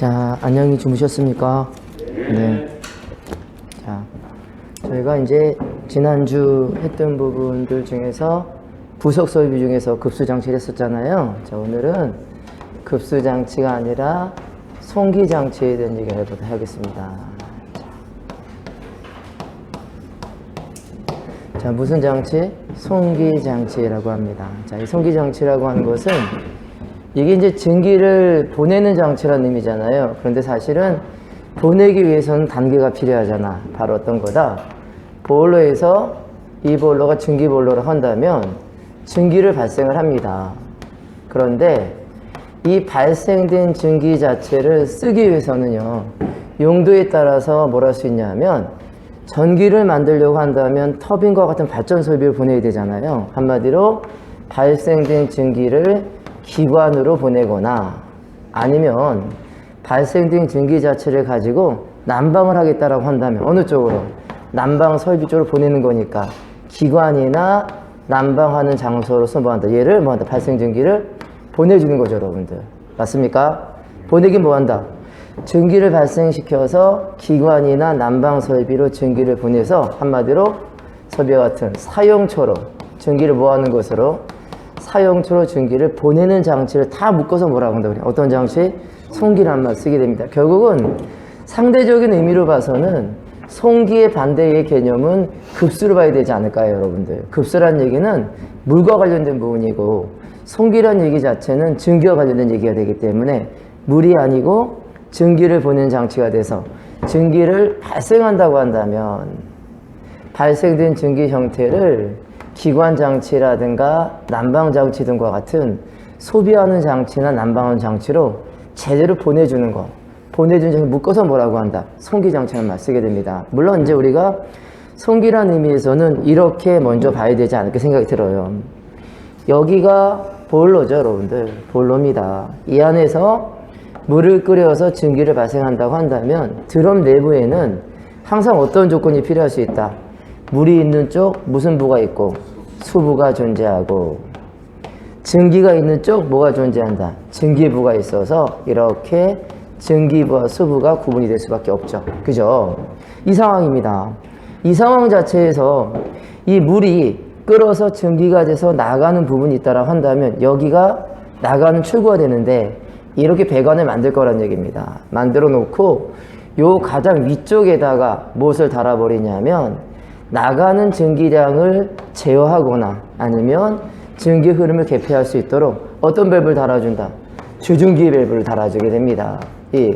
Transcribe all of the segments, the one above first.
자, 안녕히 주무셨습니까? 네. 자, 저희가 이제 지난주 했던 부분들 중에서 부속 설비 중에서 급수장치를 했었잖아요. 자, 오늘은 급수장치가 아니라 송기장치에 대한 얘기를 해보도록 하겠습니다. 자, 무슨 장치? 송기장치라고 합니다. 자, 이 송기장치라고 하는 것은 이게 이제 증기를 보내는 장치라는 의미잖아요. 그런데 사실은 보내기 위해서는 단계가 필요하잖아. 바로 어떤 거다? 보일러에서 이 보일러가 증기 보일러를 한다면 증기를 발생을 합니다. 그런데 이 발생된 증기 자체를 쓰기 위해서는요, 용도에 따라서 뭘 할 수 있냐면 전기를 만들려고 한다면 터빈과 같은 발전 설비를 보내야 되잖아요. 한마디로 발생된 증기를 기관으로 보내거나 아니면 발생된 증기 자체를 가지고 난방을 하겠다라고 한다면 어느 쪽으로? 난방 설비 쪽으로 보내는 거니까 기관이나 난방하는 장소로서 뭐한다? 얘를 뭐한다? 발생 증기를 보내주는 거죠, 여러분들. 맞습니까? 보내긴 뭐한다? 증기를 발생시켜서 기관이나 난방 설비로 증기를 보내서 한마디로 설비와 같은 사용초로 증기를 뭐하는 것으로 사용초로 증기를 보내는 장치를 다 묶어서 뭐라고 한다 그래요? 어떤 장치? 송기라는 말 쓰게 됩니다. 결국은 상대적인 의미로 봐서는 송기의 반대의 개념은 급수로 봐야 되지 않을까요, 여러분들? 급수란 얘기는 물과 관련된 부분이고 송기란 얘기 자체는 증기와 관련된 얘기가 되기 때문에 물이 아니고 증기를 보내는 장치가 돼서 증기를 발생한다고 한다면 발생된 증기 형태를 기관 장치라든가 난방 장치 등과 같은 소비하는 장치나 난방하는 장치로 제대로 보내주는 거, 보내주는 장치 묶어서 뭐라고 한다? 송기 장치라는 말 쓰게 됩니다. 물론 이제 우리가 송기란 의미에서는 이렇게 먼저 봐야 되지 않을까 생각이 들어요. 여기가 보일러죠, 여러분들. 보일러입니다. 이 안에서 물을 끓여서 증기를 발생한다고 한다면 드럼 내부에는 항상 어떤 조건이 필요할 수 있다? 물이 있는 쪽 무슨 부가 있고 수부가 존재하고 증기가 있는 쪽 뭐가 존재한다? 증기부가 있어서 이렇게 증기부와 수부가 구분이 될 수밖에 없죠. 그죠? 이 상황입니다. 이 상황 자체에서 이 물이 끓어서 증기가 돼서 나가는 부분이 있다라고 한다면 여기가 나가는 출구가 되는데 이렇게 배관을 만들 거란 얘기입니다. 만들어 놓고 요 가장 위쪽에다가 무엇을 달아버리냐면 나가는 증기량을 제어하거나 아니면 증기 흐름을 개폐할 수 있도록 어떤 밸브를 달아준다? 주중기 밸브를 달아주게 됩니다. 이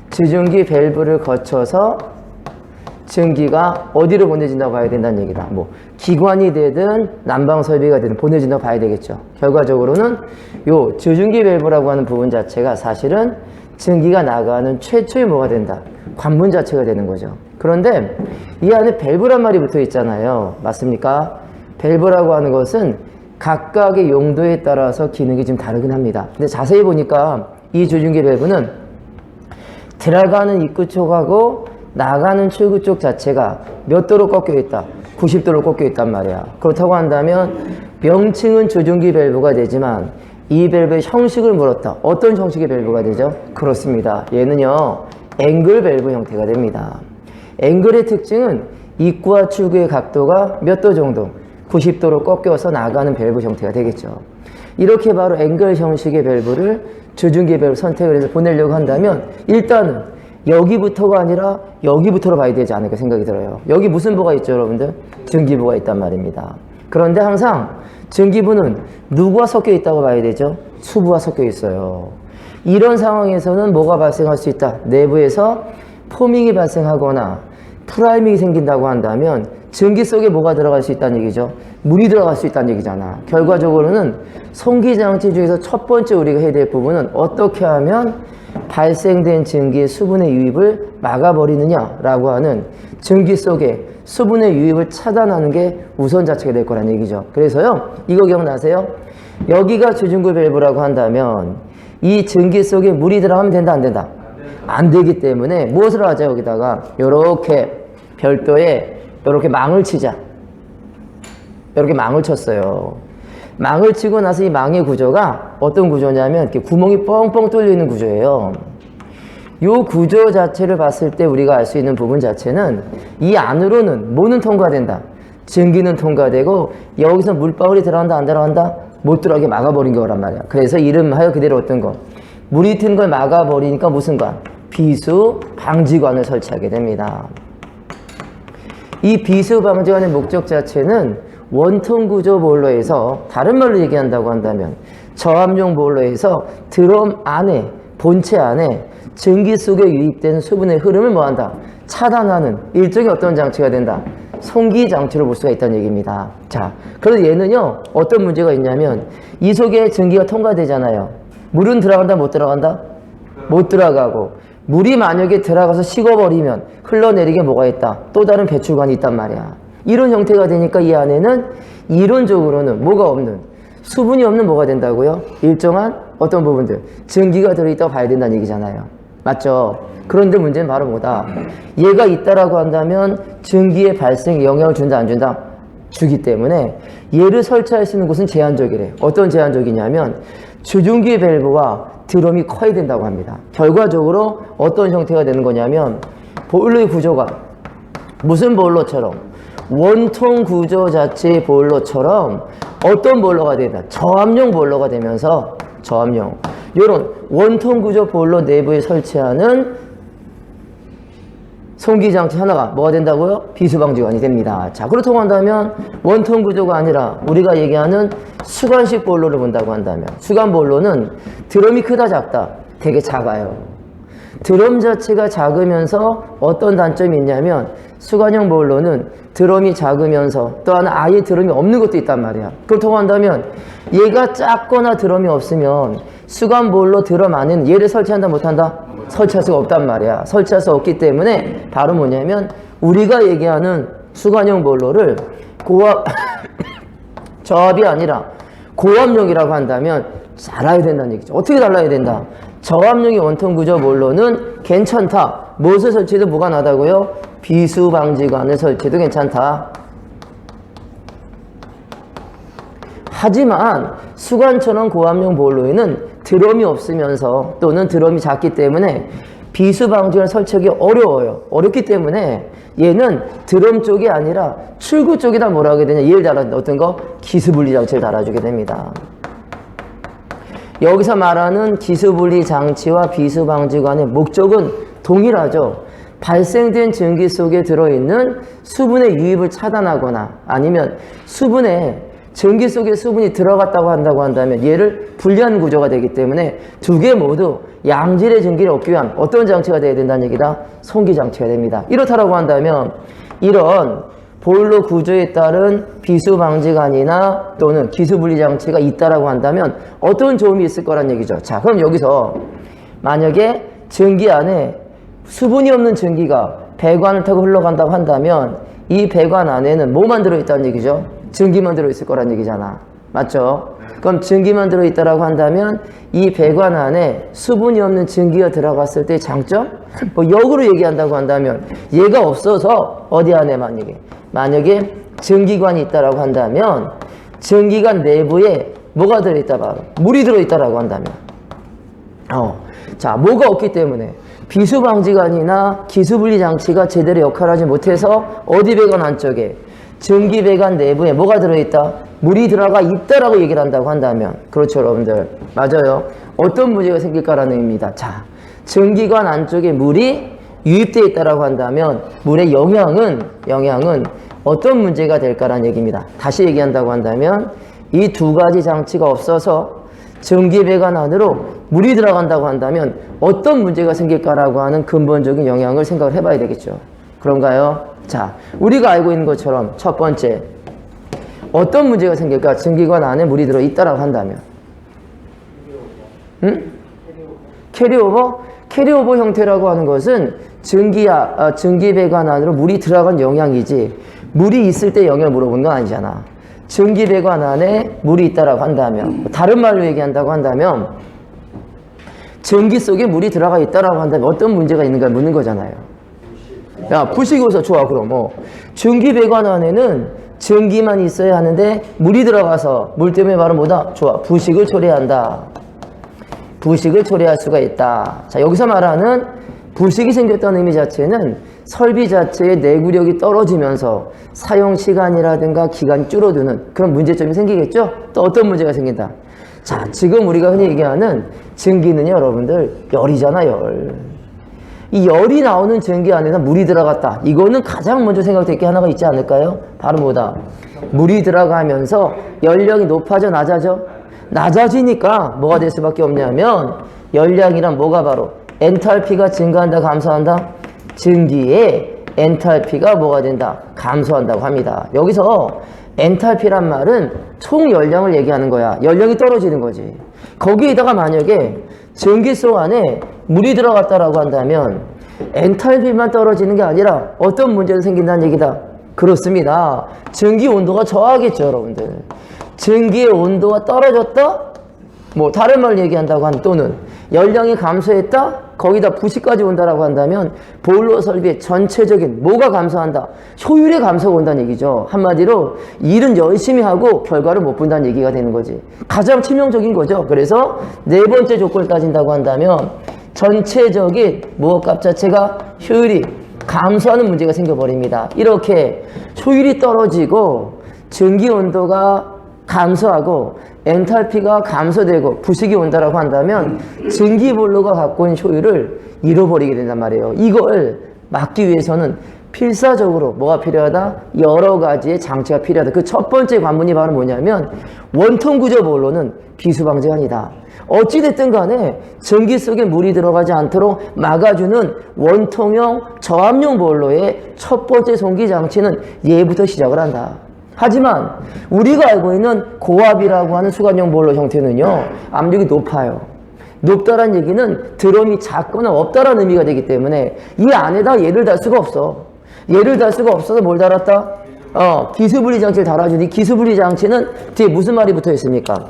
주중기 밸브를 거쳐서 증기가 어디로 보내진다고 봐야 된다는 얘기다. 뭐 기관이 되든 난방 설비가 되든 보내진다고 봐야 되겠죠. 결과적으로는 요 주중기 밸브라고 하는 부분 자체가 사실은 증기가 나가는 최초의 뭐가 된다? 관문 자체가 되는 거죠. 그런데 이 안에 밸브란 말이 붙어 있잖아요. 맞습니까? 밸브라고 하는 것은 각각의 용도에 따라서 기능이 좀 다르긴 합니다. 근데 자세히 보니까 이 주중기 밸브는 들어가는 입구 쪽하고 나가는 출구 쪽 자체가 몇 도로 꺾여 있다? 90도로 꺾여 있단 말이야. 그렇다고 한다면 명칭은 주중기 밸브가 되지만 이 밸브의 형식을 물었다. 어떤 형식의 밸브가 되죠? 그렇습니다. 얘는요, 앵글 밸브 형태가 됩니다. 앵글의 특징은 입구와 출구의 각도가 몇 도 정도? 90도로 꺾여서 나가는 밸브 형태가 되겠죠. 이렇게 바로 앵글 형식의 밸브를 주중기 밸브 선택을 해서 보내려고 한다면 일단은 여기부터가 아니라 여기부터로 봐야 되지 않을까 생각이 들어요. 여기 무슨 부가 있죠, 여러분들? 증기부가 있단 말입니다. 그런데 항상 증기부는 누구와 섞여 있다고 봐야 되죠? 수부와 섞여 있어요. 이런 상황에서는 뭐가 발생할 수 있다? 내부에서 포밍이 발생하거나 프라이밍이 생긴다고 한다면 증기 속에 뭐가 들어갈 수 있다는 얘기죠? 물이 들어갈 수 있다는 얘기잖아. 결과적으로는 송기장치 중에서 첫 번째 우리가 해야 될 부분은 어떻게 하면 발생된 증기의 수분의 유입을 막아버리느냐라고 하는 증기 속에 수분의 유입을 차단하는 게 우선 자체가 될 거란 얘기죠. 그래서요, 이거 기억나세요? 여기가 주중구 밸브라고 한다면 이 증기 속에 물이 들어가면 된다, 안 된다? 안 되기 때문에 무엇을 하자? 여기다가 요렇게 별도의 요렇게 망을 치자. 요렇게 망을 쳤어요. 망을 치고 나서 이 망의 구조가 어떤 구조냐면 이렇게 구멍이 뻥뻥 뚫려 있는 구조예요. 요 구조 자체를 봤을 때 우리가 알 수 있는 부분 자체는 이 안으로는 뭐는 통과된다. 증기는 통과되고 여기서 물방울이 들어간다 안 들어간다? 못 들어가게 막아버린 거란 말이야. 그래서 이름하여 그대로 어떤 거? 물이 튼 걸 막아버리니까 무슨 관? 비수 방지관을 설치하게 됩니다. 이 비수 방지관의 목적 자체는 원통 구조 보일러에서 다른 말로 얘기한다고 한다면 저압용 보일러에서 드럼 안에 본체 안에 증기 속에 유입된 수분의 흐름을 뭐한다? 차단하는 일종의 어떤 장치가 된다? 송기 장치로 볼 수가 있다는 얘기입니다. 자, 그래서 얘는요 어떤 문제가 있냐면 이 속에 증기가 통과되잖아요. 물은 들어간다 못 들어간다? 못 들어가고 물이 만약에 들어가서 식어버리면 흘러내리게 뭐가 있다? 또 다른 배출관이 있단 말이야. 이런 형태가 되니까 이 안에는 이론적으로는 뭐가 없는 수분이 없는 뭐가 된다고요? 일정한 어떤 부분들 증기가 들어있다고 봐야 된다는 얘기잖아요. 맞죠? 그런데 문제는 바로 뭐다? 얘가 있다라고 한다면 증기의 발생에 영향을 준다 안 준다? 주기 때문에 얘를 설치할 수 있는 곳은 제한적이래. 어떤 제한적이냐면 주중기 밸브와 드럼이 커야 된다고 합니다. 결과적으로 어떤 형태가 되는 거냐면 보일러의 구조가 무슨 보일러처럼 원통 구조 자체의 보일러처럼 어떤 보일러가 된다? 저압용 보일러가 되면서 저압용 이런 원통 구조 보일러 내부에 설치하는 송기장치 하나가 뭐가 된다고요? 비수방지관이 됩니다. 자, 그렇다고 한다면 원통 구조가 아니라 우리가 얘기하는 수관식 보일러를 본다고 한다면 수관 보일러는 드럼이 크다 작다? 되게 작아요. 드럼 자체가 작으면서 어떤 단점이 있냐면 수관형 보일러는 드럼이 작으면서 또 하나 아예 드럼이 없는 것도 있단 말이야. 그렇다고 한다면 얘가 작거나 드럼이 없으면 수관 보일러 드럼 안에는 얘를 설치한다 못한다? 설치할 수가 없단 말이야. 설치할 수 없기 때문에 바로 뭐냐면 우리가 얘기하는 수관형 보일러를 고압 저압이 아니라 고압용이라고 한다면 달라야 된다는 얘기죠. 어떻게 달라야 된다? 저압용의 원통 구조 보일러는 괜찮다. 무엇을 설치해도 뭐가 나다고요? 비수 방지관을 설치해도 괜찮다. 하지만 수관처럼 고압용 보일러에는 드럼이 없으면서 또는 드럼이 작기 때문에 비수 방지관을 설치하기 어려워요. 어렵기 때문에 얘는 드럼 쪽이 아니라 출구 쪽에다 뭐라 하게 되냐? 얘를 달아 어떤 거? 기수분리 장치를 달아주게 됩니다. 여기서 말하는 기수분리 장치와 비수 방지관의 목적은 동일하죠. 발생된 증기 속에 들어있는 수분의 유입을 차단하거나 아니면 증기 속에 수분이 들어갔다고 한다고 한다면 얘를 분리하는 구조가 되기 때문에 두 개 모두 양질의 증기를 얻기 위한 어떤 장치가 돼야 된다는 얘기다? 송기 장치가 됩니다. 이렇다라고 한다면 이런 보일러 구조에 따른 비수 방지관이나 또는 기수 분리 장치가 있다라고 한다면 어떤 좋음이 있을 거란 얘기죠. 자, 그럼 여기서 만약에 증기 안에 수분이 없는 증기가 배관을 타고 흘러간다고 한다면 이 배관 안에는 뭐만 들어있다는 얘기죠? 증기만 들어있을 거란 얘기잖아. 맞죠? 그럼 증기만 들어있다라고 한다면 이 배관 안에 수분이 없는 증기가 들어갔을 때 장점? 뭐 역으로 얘기한다고 한다면 얘가 없어서 어디 안에 만약에 증기관이 있다라고 한다면 증기관 내부에 뭐가 들어있다 바로 물이 들어있다라고 한다면 자, 뭐가 없기 때문에 비수방지관이나 기수분리 장치가 제대로 역할을 하지 못해서 어디 배관 안쪽에 증기 배관 내부에 뭐가 들어있다? 물이 들어가 있다라고 얘기를 한다고 한다면 그렇죠 여러분들 맞아요. 어떤 문제가 생길까라는 의미입니다. 자, 증기관 안쪽에 물이 유입되어 있다라고 한다면 물의 영향은 어떤 문제가 될까라는 얘기입니다. 다시 얘기한다고 한다면 이 두 가지 장치가 없어서 증기 배관 안으로 물이 들어간다고 한다면 어떤 문제가 생길까라고 하는 근본적인 영향을 생각을 해봐야 되겠죠. 그런가요? 자, 우리가 알고 있는 것처럼 첫 번째 어떤 문제가 생길까? 증기관 안에 물이 들어있다라고 한다면 캐리오버? 캐리오버 형태라고 하는 것은 증기 배관 안으로 물이 들어간 영향이지 물이 있을 때 영향을 물어보는 건 아니잖아. 증기 배관 안에 물이 있다라고 한다면 다른 말로 얘기한다고 한다면 증기 속에 물이 들어가 있다라고 한다면 어떤 문제가 있는가 묻는 거잖아요. 야, 부식이 어서 좋아. 그럼 증기 배관 안에는 증기만 있어야 하는데 물이 들어가서 물 때문에 바로 뭐다? 좋아. 부식을 초래한다. 부식을 초래할 수가 있다. 자, 여기서 말하는 부식이 생겼다는 의미 자체는 설비 자체의 내구력이 떨어지면서 사용 시간이라든가 기간이 줄어드는 그런 문제점이 생기겠죠? 또 어떤 문제가 생긴다? 자, 지금 우리가 흔히 얘기하는 전기는요, 여러분들, 열이잖아, 열. 이 열이 나오는 전기 안에서 물이 들어갔다. 이거는 가장 먼저 생각될 게 하나가 있지 않을까요? 바로 뭐다? 물이 들어가면서 연령이 높아져, 낮아져? 낮아지니까 뭐가 될 수밖에 없냐면 열량이란 뭐가 바로 엔탈피가 증가한다, 감소한다? 전기의 엔탈피가 뭐가 된다? 감소한다고 합니다. 여기서 엔탈피란 말은 총 열량을 얘기하는 거야. 열량이 떨어지는 거지. 거기에다가 만약에 전기 속 안에 물이 들어갔다라고 한다면 엔탈피만 떨어지는 게 아니라 어떤 문제가 생긴다는 얘기다. 그렇습니다. 전기 온도가 저하겠죠, 여러분들. 전기의 온도가 떨어졌다? 뭐 다른 말 얘기한다고 하면 또는 열량이 감소했다? 거기다 부식까지 온다라고 한다면 보일러 설비의 전체적인 뭐가 감소한다? 효율의 감소가 온다는 얘기죠. 한마디로 일은 열심히 하고 결과를 못 본다는 얘기가 되는 거지. 가장 치명적인 거죠. 그래서 네 번째 조건을 따진다고 한다면 전체적인 무엇값 자체가 효율이 감소하는 문제가 생겨버립니다. 이렇게 효율이 떨어지고 전기 온도가 감소하고 엔탈피가 감소되고 부식이 온다라고 한다면 전기보일러가 갖고 있는 효율을 잃어버리게 된단 말이에요. 이걸 막기 위해서는 필사적으로 뭐가 필요하다? 여러 가지의 장치가 필요하다. 그 첫 번째 관문이 바로 뭐냐면 원통 구조 보일러는 비수 방지가 아니다. 어찌됐든 간에 전기 속에 물이 들어가지 않도록 막아주는 원통형 저압용 보일러의 첫 번째 송기 장치는 얘부터 시작을 한다. 하지만 우리가 알고 있는 고압이라고 하는 수관용 보일러 형태는요, 압력이 높아요. 높다란 얘기는 드럼이 작거나 없다라는 의미가 되기 때문에 이 안에다 얘를 달 수가 없어. 얘를 달 수가 없어서 뭘 달았다? 기수분리 장치를 달아주니 기수분리 장치는 뒤에 무슨 말이 붙어 있습니까?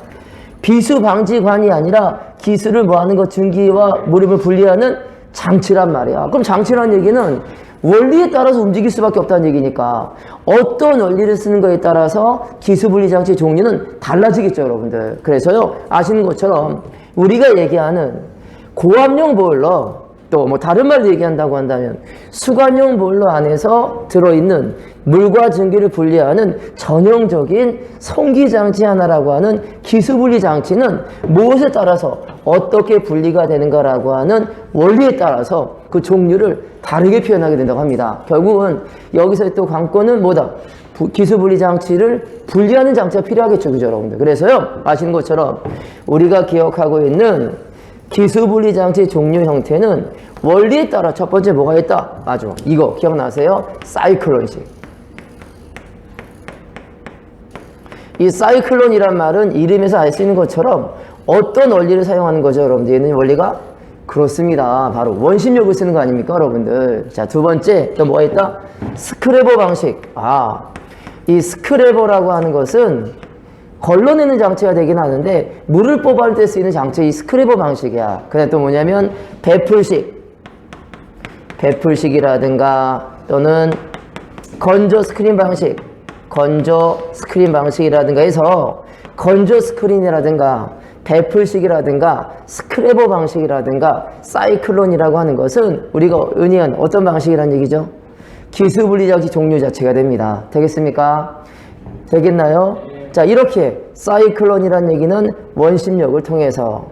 비수 방지관이 아니라 기수를 뭐하는 것, 전기와 무릎을 분리하는 장치란 말이야. 그럼 장치란 얘기는 원리에 따라서 움직일 수밖에 없다는 얘기니까 어떤 원리를 쓰는 거에 따라서 기수분리 장치 종류는 달라지겠죠, 여러분들. 그래서요, 아시는 것처럼 우리가 얘기하는 고압용 보일러, 또 뭐 다른 말로 얘기한다고 한다면 수관용 보일러 안에서 들어있는 물과 전기를 분리하는 전형적인 송기 장치 하나라고 하는 기수분리 장치는 무엇에 따라서 어떻게 분리가 되는가라고 하는 원리에 따라서 그 종류를 다르게 표현하게 된다고 합니다. 결국은 여기서 또 관건은 뭐다? 기수분리 장치를 분리하는 장치가 필요하겠죠, 그죠, 여러분들? 그래서요, 아시는 것처럼 우리가 기억하고 있는 기수분리 장치 종류 형태는 원리에 따라 첫 번째 뭐가 있다? 맞아. 이거 기억나세요? 사이클론식. 이 사이클론이란 말은 이름에서 알 수 있는 것처럼 어떤 원리를 사용하는 거죠, 여러분들? 얘는 원리가? 그렇습니다. 바로 원심력을 쓰는 거 아닙니까, 여러분들? 자, 두 번째, 또 뭐가 있다? 스크래버 방식. 이 스크래버라고 하는 것은 걸러내는 장치가 되긴 하는데 물을 뽑아낼 때 쓰이는 장치, 이 스크래버 방식이야. 그다음 또 뭐냐면 배풀식이라든가 또는 건조 스크린 방식이라든가 해서 건조 스크린이라든가 배풀식이라든가 스크래버 방식이라든가 사이클론이라고 하는 것은 우리가 은희한 어떤 방식이란 얘기죠? 기수분리 장치 종류 자체가 됩니다. 되겠습니까? 되겠나요? 자, 이렇게 사이클론이란 얘기는 원심력을 통해서,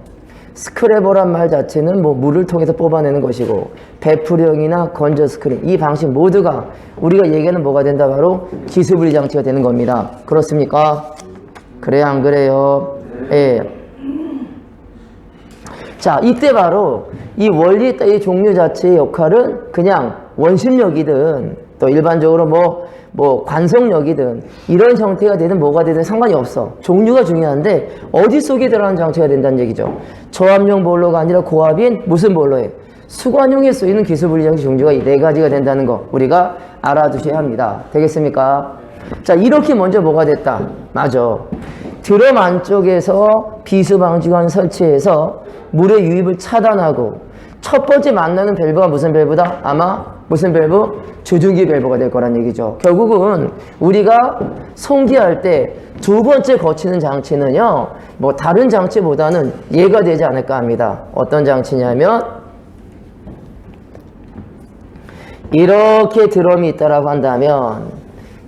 스크래버란 말 자체는 뭐 물을 통해서 뽑아내는 것이고, 배풀형이나 건조 스크린, 이 방식 모두가 우리가 얘기하는 뭐가 된다? 바로 기수분리 장치가 되는 겁니다. 그렇습니까? 그래요, 안 그래요? 예. 자, 이때 바로 이 원리에 따라 이 종류 자체의 역할은 그냥 원심력이든 또 일반적으로 뭐 관성력이든 이런 형태가 되든 뭐가 되든 상관이 없어. 종류가 중요한데 어디 속에 들어가는 장치가 된다는 얘기죠. 저압용 보일러가 아니라 고압인 무슨 보일러에? 수관용에 쓰이는 기수분리 장치 종류가 이 네 가지가 된다는 거 우리가 알아두셔야 합니다. 되겠습니까? 자, 이렇게 먼저 뭐가 됐다? 맞아. 드럼 안쪽에서 비수 방지관 설치해서 물의 유입을 차단하고 첫 번째 만나는 밸브가 무슨 밸브다? 아마 무슨 밸브? 주중기 밸브가 될 거란 얘기죠. 결국은 우리가 송기할 때 두 번째 거치는 장치는요, 뭐 다른 장치보다는 얘가 되지 않을까 합니다. 어떤 장치냐면 이렇게 드럼이 있다라고 한다면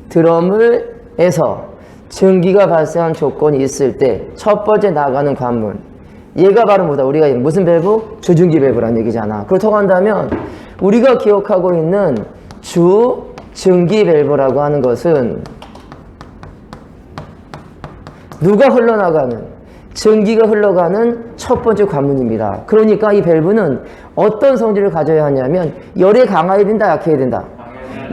드럼에서 증기가 발생한 조건이 있을 때 첫 번째 나가는 관문, 얘가 바로 뭐다? 우리가 무슨 밸브? 주중기 밸브란 얘기잖아. 그렇다고 한다면 우리가 기억하고 있는 주증기 밸브라고 하는 것은 누가 흘러나가는? 증기가 흘러가는 첫 번째 관문입니다. 그러니까 이 밸브는 어떤 성질을 가져야 하냐면 열에 강해야 된다, 약해야 된다?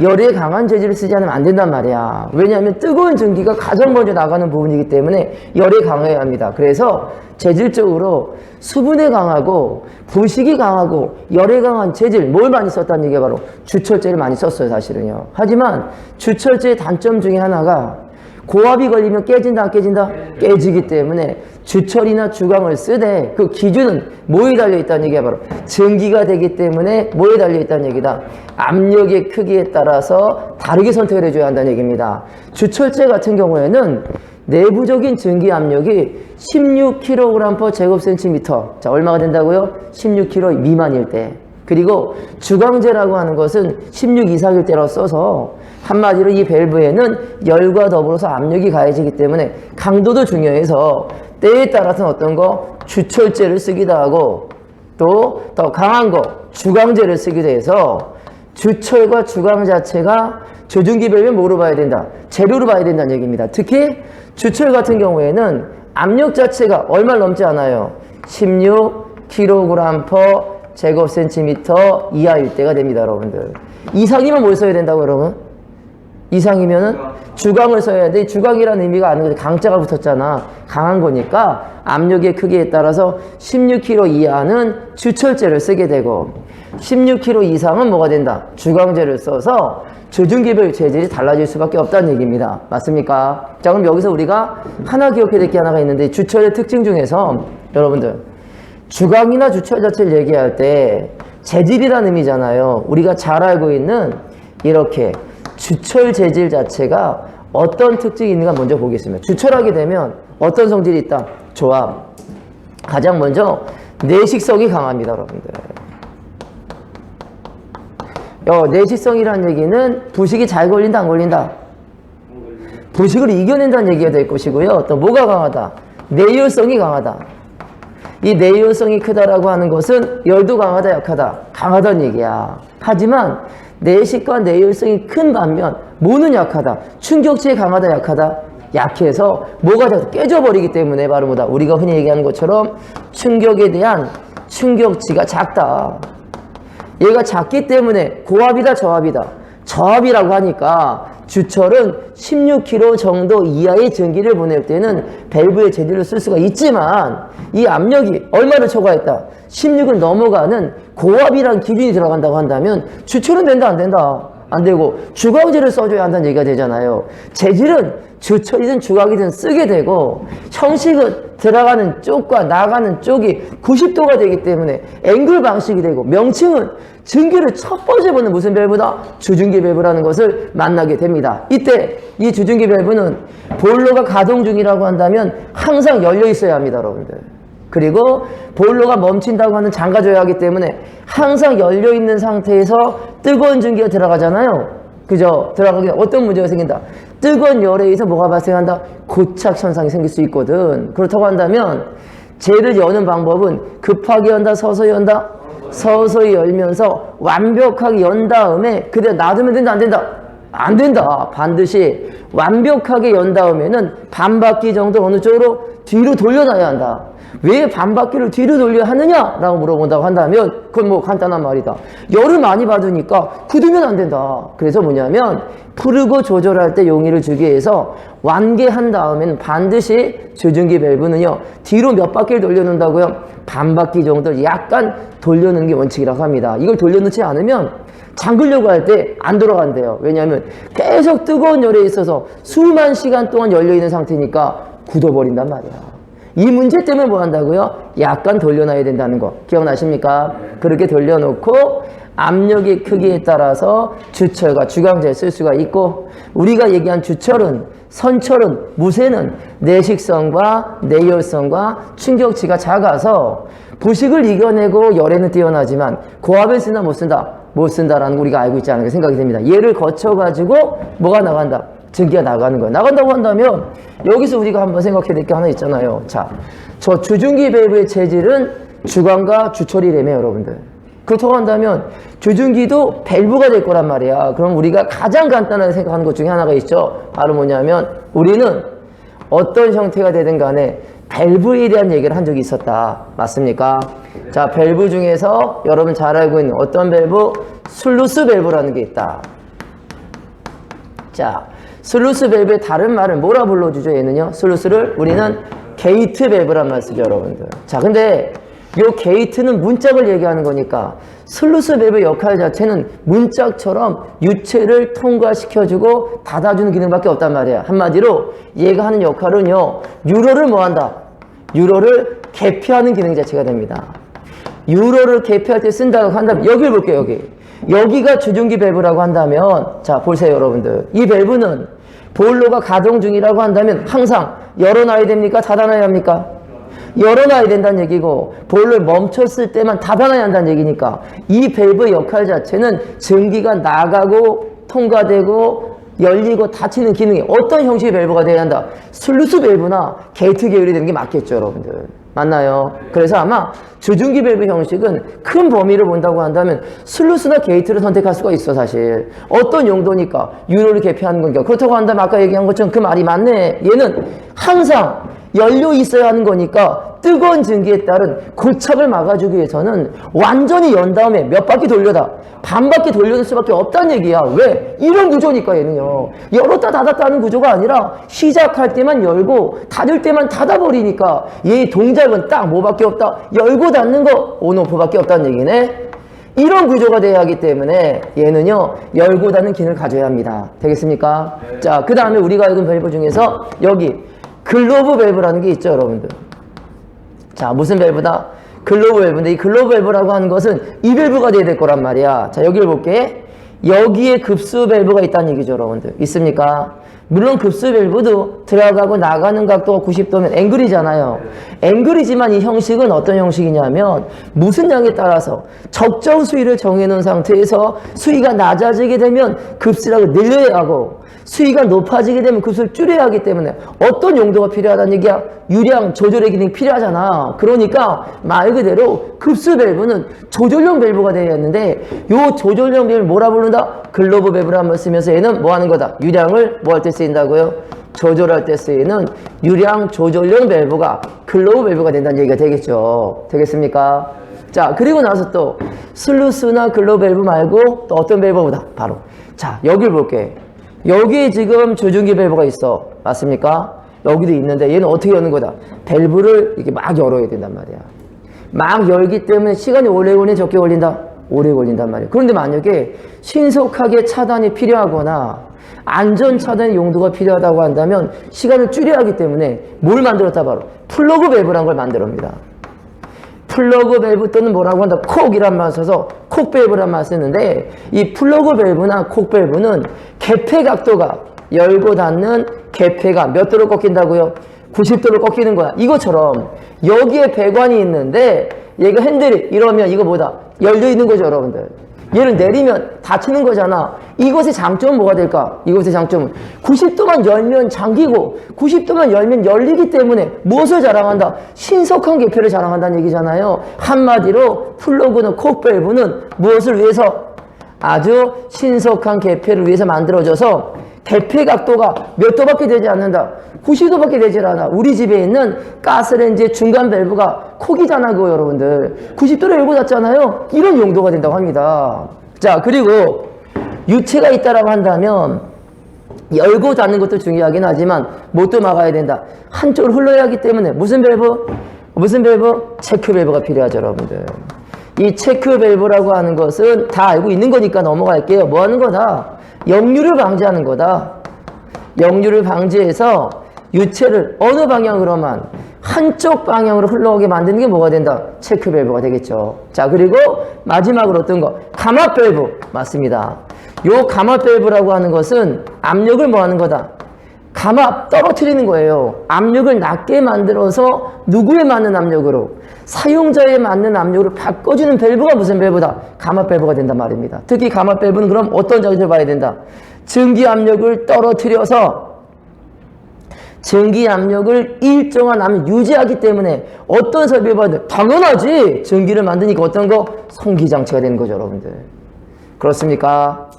열에 강한 재질을 쓰지 않으면 안 된단 말이야. 왜냐하면 뜨거운 증기가 가장 먼저 나가는 부분이기 때문에 열에 강해야 합니다. 그래서 재질적으로 수분에 강하고 부식이 강하고 열에 강한 재질, 뭘 많이 썼다는 얘기가 바로 주철제를 많이 썼어요, 사실은요. 하지만 주철제의 단점 중에 하나가 고압이 걸리면 깨진다, 안 깨진다? 깨지기 때문에 주철이나 주광을 쓰되 그 기준은 뭐에 달려있다는 얘기가 바로 증기가 되기 때문에 뭐에 달려있다는 얘기다? 압력의 크기에 따라서 다르게 선택을 해줘야 한다는 얘기입니다. 주철제 같은 경우에는 내부적인 증기 압력이 16kg/제곱센티미터. 자, 얼마가 된다고요? 16kg 미만일 때. 그리고 주광제라고 하는 것은 16 이상일 때로 써서 한마디로 이 밸브에는 열과 더불어서 압력이 가해지기 때문에 강도도 중요해서 때에 따라서는 어떤 거? 주철제를 쓰기도 하고 또 더 강한 거 주광제를 쓰기도 해서 주철과 주광 자체가 조준기 밸브는 뭐로 봐야 된다? 재료로 봐야 된다는 얘기입니다. 특히 주철 같은 경우에는 압력 자체가 얼마를 넘지 않아요. 16kg/제곱센티미터 이하일 때가 됩니다, 여러분들. 이상이면 뭘 써야 된다고, 여러분? 이상이면은 주광을 써야 돼. 주광이라는 의미가 아닌 거지. 강자가 붙었잖아. 강한 거니까 압력의 크기에 따라서 16kg 이하는 주철제를 쓰게 되고 16kg 이상은 뭐가 된다? 주광제를 써서 조준기별 재질이 달라질 수밖에 없다는 얘기입니다. 맞습니까? 자, 그럼 여기서 우리가 하나 기억해야 될 게 하나가 있는데 주철의 특징 중에서 여러분들 주광이나 주철 자체를 얘기할 때 재질이라는 의미잖아요. 우리가 잘 알고 있는 이렇게 주철 재질 자체가 어떤 특징이 있는가 먼저 보겠습니다. 주철하게 되면 어떤 성질이 있다? 조합. 가장 먼저 내식성이 강합니다, 여러분들. 내식성이라는 얘기는 부식이 잘 걸린다, 안 걸린다? 부식을 이겨낸다는 얘기가 될 것이고요. 또 뭐가 강하다? 내열성이 강하다. 이 내열성이 크다라고 하는 것은 열도 강하다, 약하다? 강하다는 얘기야. 하지만 내식과 내열성이 큰 반면 뭐는 약하다? 충격치에 강하다, 약하다? 약해서 뭐가 자꾸 깨져버리기 때문에 바로 뭐다? 우리가 흔히 얘기하는 것처럼 충격에 대한 충격치가 작다. 얘가 작기 때문에 고압이다, 저압이다? 저압이라고 하니까 주철은 16kg 정도 이하의 전기를 보낼 때는 밸브의 재질로 쓸 수가 있지만 이 압력이 얼마를 초과했다? 16을 넘어가는 고압이란 기준이 들어간다고 한다면 주철은 된다, 안 된다? 안 되고 주광제를 써줘야 한다는 얘기가 되잖아요. 재질은 주철이든 주광이든 쓰게 되고 형식은 들어가는 쪽과 나가는 쪽이 90도가 되기 때문에 앵글 방식이 되고 명칭은 증기를 첫 번째 보는 무슨 밸브다? 주중기 밸브라는 것을 만나게 됩니다. 이때 이 주중기 밸브는 보일러가 가동 중이라고 한다면 항상 열려 있어야 합니다, 여러분들. 그리고 보일러가 멈춘다고 하는 잠가줘야 하기 때문에 항상 열려있는 상태에서 뜨거운 증기가 들어가잖아요. 그죠? 들어가게 어떤 문제가 생긴다? 뜨거운 열에 의해서 뭐가 발생한다? 고착 현상이 생길 수 있거든. 그렇다고 한다면 쟤를 여는 방법은 급하게 연다, 서서히 연다? 서서히 열면서 완벽하게 연 다음에 그대로 놔두면 된다, 안 된다? 안 된다. 반드시 완벽하게 연 다음에는 반 바퀴 정도 어느 쪽으로 뒤로 돌려놔야 한다. 왜 반바퀴를 뒤로 돌려야 하느냐? 라고 물어본다고 한다면 그건 뭐 간단한 말이다. 열을 많이 받으니까 굳으면 안 된다. 그래서 뭐냐면 푸르고 조절할 때 용의를 주기 위해서 완개한 다음에는 반드시 조준기 밸브는요 뒤로 몇 바퀴를 돌려놓는다고요? 반 바퀴 정도 약간 돌려놓는 게 원칙이라고 합니다. 이걸 돌려놓지 않으면 잠그려고 할 때 안 돌아간대요. 왜냐하면 계속 뜨거운 열에 있어서 수만 시간 동안 열려있는 상태니까 굳어버린단 말이야. 이 문제 때문에 뭐 한다고요? 약간 돌려놔야 된다는 거 기억나십니까? 그렇게 돌려놓고 압력의 크기에 따라서 주철과 주강제를 쓸 수가 있고, 우리가 얘기한 주철은, 선철은, 무쇠는 내식성과 내열성과 충격치가 작아서 부식을 이겨내고 열에는 뛰어나지만 고압에 쓰나 못 쓴다? 못 쓴다라는 거 우리가 알고 있지 않을까 생각이 됩니다. 얘를 거쳐가지고 뭐가 나간다? 전기가 나가는 거예요. 나간다고 한다면 여기서 우리가 한번 생각해야 될 게 하나 있잖아요. 자, 저 주중기 밸브의 체질은 주강과 주철이라며 여러분들. 그렇다고 한다면 주중기도 밸브가 될 거란 말이야. 그럼 우리가 가장 간단하게 생각하는 것 중에 하나가 있죠. 바로 뭐냐면 우리는 어떤 형태가 되든 간에 밸브에 대한 얘기를 한 적이 있었다. 맞습니까? 자, 밸브 중에서 여러분 잘 알고 있는 어떤 밸브? 슬루스 밸브라는 게 있다. 자, 슬루스 밸브의 다른 말은 뭐라 불러주죠? 얘는요. 슬루스를 우리는 게이트 밸브란 말 쓰죠, 여러분들. 자, 근데 요 게이트는 문짝을 얘기하는 거니까 슬루스 밸브의 역할 자체는 문짝처럼 유체를 통과시켜주고 닫아주는 기능밖에 없단 말이야. 한마디로 얘가 하는 역할은요, 유로를 뭐 한다? 유로를 개폐하는 기능 자체가 됩니다. 유로를 개폐할 때 쓴다고 한다면 여기를 볼게요. 여기가 주중기 밸브라고 한다면, 자 보세요 여러분들, 이 밸브는 보일러가 가동 중이라고 한다면 항상 열어놔야 됩니까? 닫아놔야 합니까? 열어놔야 된다는 얘기고, 보일러를 멈췄을 때만 닫아놔야 한다는 얘기니까 이 밸브의 역할 자체는 전기가 나가고 통과되고 열리고 닫히는 기능이 어떤 형식의 밸브가 돼야 한다? 슬루스 밸브나 게이트 계열이 되는 게 맞겠죠, 여러분들. 맞나요? 그래서 아마 주중기 밸브 형식은 큰 범위를 본다고 한다면 슬루스나 게이트를 선택할 수가 있어. 사실 어떤 용도니까 유로를 개폐하는 거니까. 그렇다고 한다면 아까 얘기한 것처럼 그 말이 맞네. 얘는 항상 열려 있어야 하는 거니까 뜨거운 전기에 따른 고착을 막아주기 위해서는 완전히 연 다음에 몇 바퀴 돌려다 반 바퀴 돌려줄 수밖에 없다는 얘기야. 왜? 이런 구조니까 얘는요. 열었다 닫았다 하는 구조가 아니라 시작할 때만 열고 닫을 때만 닫아버리니까 얘의 동작은 딱 뭐밖에 없다? 열고 닫는 거 온오프밖에 없다는 얘기네. 이런 구조가 돼야 하기 때문에 얘는요, 열고 닫는 기능을 가져야 합니다. 되겠습니까? 네. 자, 그 다음에 우리가 알고 있는 밸브 중에서 여기 글로브 밸브라는 게 있죠, 여러분들. 자, 무슨 밸브다? 글로브 밸브인데, 이 글로브 밸브라고 하는 것은 이 밸브가 돼야 될 거란 말이야. 자, 여기를 볼게. 여기에 급수 밸브가 있다는 얘기죠, 여러분들. 있습니까? 물론 급수 밸브도 들어가고 나가는 각도가 90도면 앵글이잖아요. 앵글이지만 이 형식은 어떤 형식이냐면 무슨 양에 따라서 적정 수위를 정해놓은 상태에서 수위가 낮아지게 되면 급수량을 늘려야 하고, 수위가 높아지게 되면 급수를 줄여야 하기 때문에 어떤 용도가 필요하다는 얘기야? 유량 조절의 기능이 필요하잖아. 그러니까 말 그대로 급수 밸브는 조절용 밸브가 되어야 했는데, 요 조절용 밸브를 뭐라 부른다? 글로브 밸브를 한번 쓰면서 얘는 뭐 하는 거다? 유량을 뭐 할 때 쓰인다고요? 조절할 때 쓰이는 유량 조절용 밸브가 글로브 밸브가 된다는 얘기가 되겠죠. 되겠습니까? 자, 그리고 나서 또 슬루스나 글로브 밸브 말고 또 어떤 밸브보다 바로, 자, 여기를 볼게. 여기에 지금 주중기 밸브가 있어. 맞습니까? 여기도 있는데 얘는 어떻게 여는 거다? 밸브를 이렇게 막 열어야 된단 말이야. 막 열기 때문에 시간이 오래 걸리냐 적게 걸린다? 오래 걸린단 말이야. 그런데 만약에 신속하게 차단이 필요하거나 안전 차단 용도가 필요하다고 한다면 시간을 줄여야 하기 때문에 뭘 만들었다? 바로 플러그 밸브라는 걸 만들어옵니다. 플러그 밸브 또는 뭐라고 한다? 콕이란 말 써서 콕 밸브란 말 쓰는데, 이 플러그 밸브나 콕 밸브는 개폐 각도가 열고 닫는 개폐가 몇 도로 꺾인다고요? 90도로 꺾이는 거야. 이것처럼 여기에 배관이 있는데 얘가 핸들이 이러면 이거 뭐다? 열려 있는 거죠, 여러분들. 얘를 내리면 닫히는 거잖아. 이것의 장점은 뭐가 될까? 이것의 장점은 90도만 열면 잠기고 90도만 열면 열리기 때문에 무엇을 자랑한다? 신속한 개폐를 자랑한다는 얘기잖아요. 한마디로 플러그는 콕 밸브는 무엇을 위해서? 아주 신속한 개폐를 위해서 만들어져서 개폐 각도가 몇 도밖에 되지 않는다. 90도밖에 되질 않아. 우리 집에 있는 가스레인지의 중간 밸브가 콕이잖아, 그거 여러분들. 90도로 열고 닫잖아요. 이런 용도가 된다고 합니다. 자, 그리고 유체가 있다라고 한다면 열고 닫는 것도 중요하긴 하지만 못도 막아야 된다. 한쪽으로 흘러야 하기 때문에 무슨 밸브? 무슨 밸브? 체크 밸브가 필요하죠, 여러분들. 이 체크 밸브라고 하는 것은 다 알고 있는 거니까 넘어갈게요. 뭐 하는 거다? 역류를 방지하는 거다. 역류를 방지해서 유체를 어느 방향으로만, 한쪽 방향으로 흘러오게 만드는 게 뭐가 된다? 체크 밸브가 되겠죠. 자, 그리고 마지막으로 어떤 거? 감압 밸브. 맞습니다. 요 감압 밸브라고 하는 것은 압력을 뭐 하는 거다? 감압, 떨어뜨리는 거예요. 압력을 낮게 만들어서 누구에 맞는 압력으로? 사용자에 맞는 압력으로 바꿔주는 밸브가 무슨 밸브다? 감압 밸브가 된단 말입니다. 특히 감압 밸브는 그럼 어떤 장치를 봐야 된다? 증기 압력을 떨어뜨려서 증기 압력을 일정한 압력 유지하기 때문에 어떤 설비를 봐야 돼? 당연하지! 증기를 만드니까 어떤 거? 송기장치가 되는 거죠, 여러분들. 그렇습니까?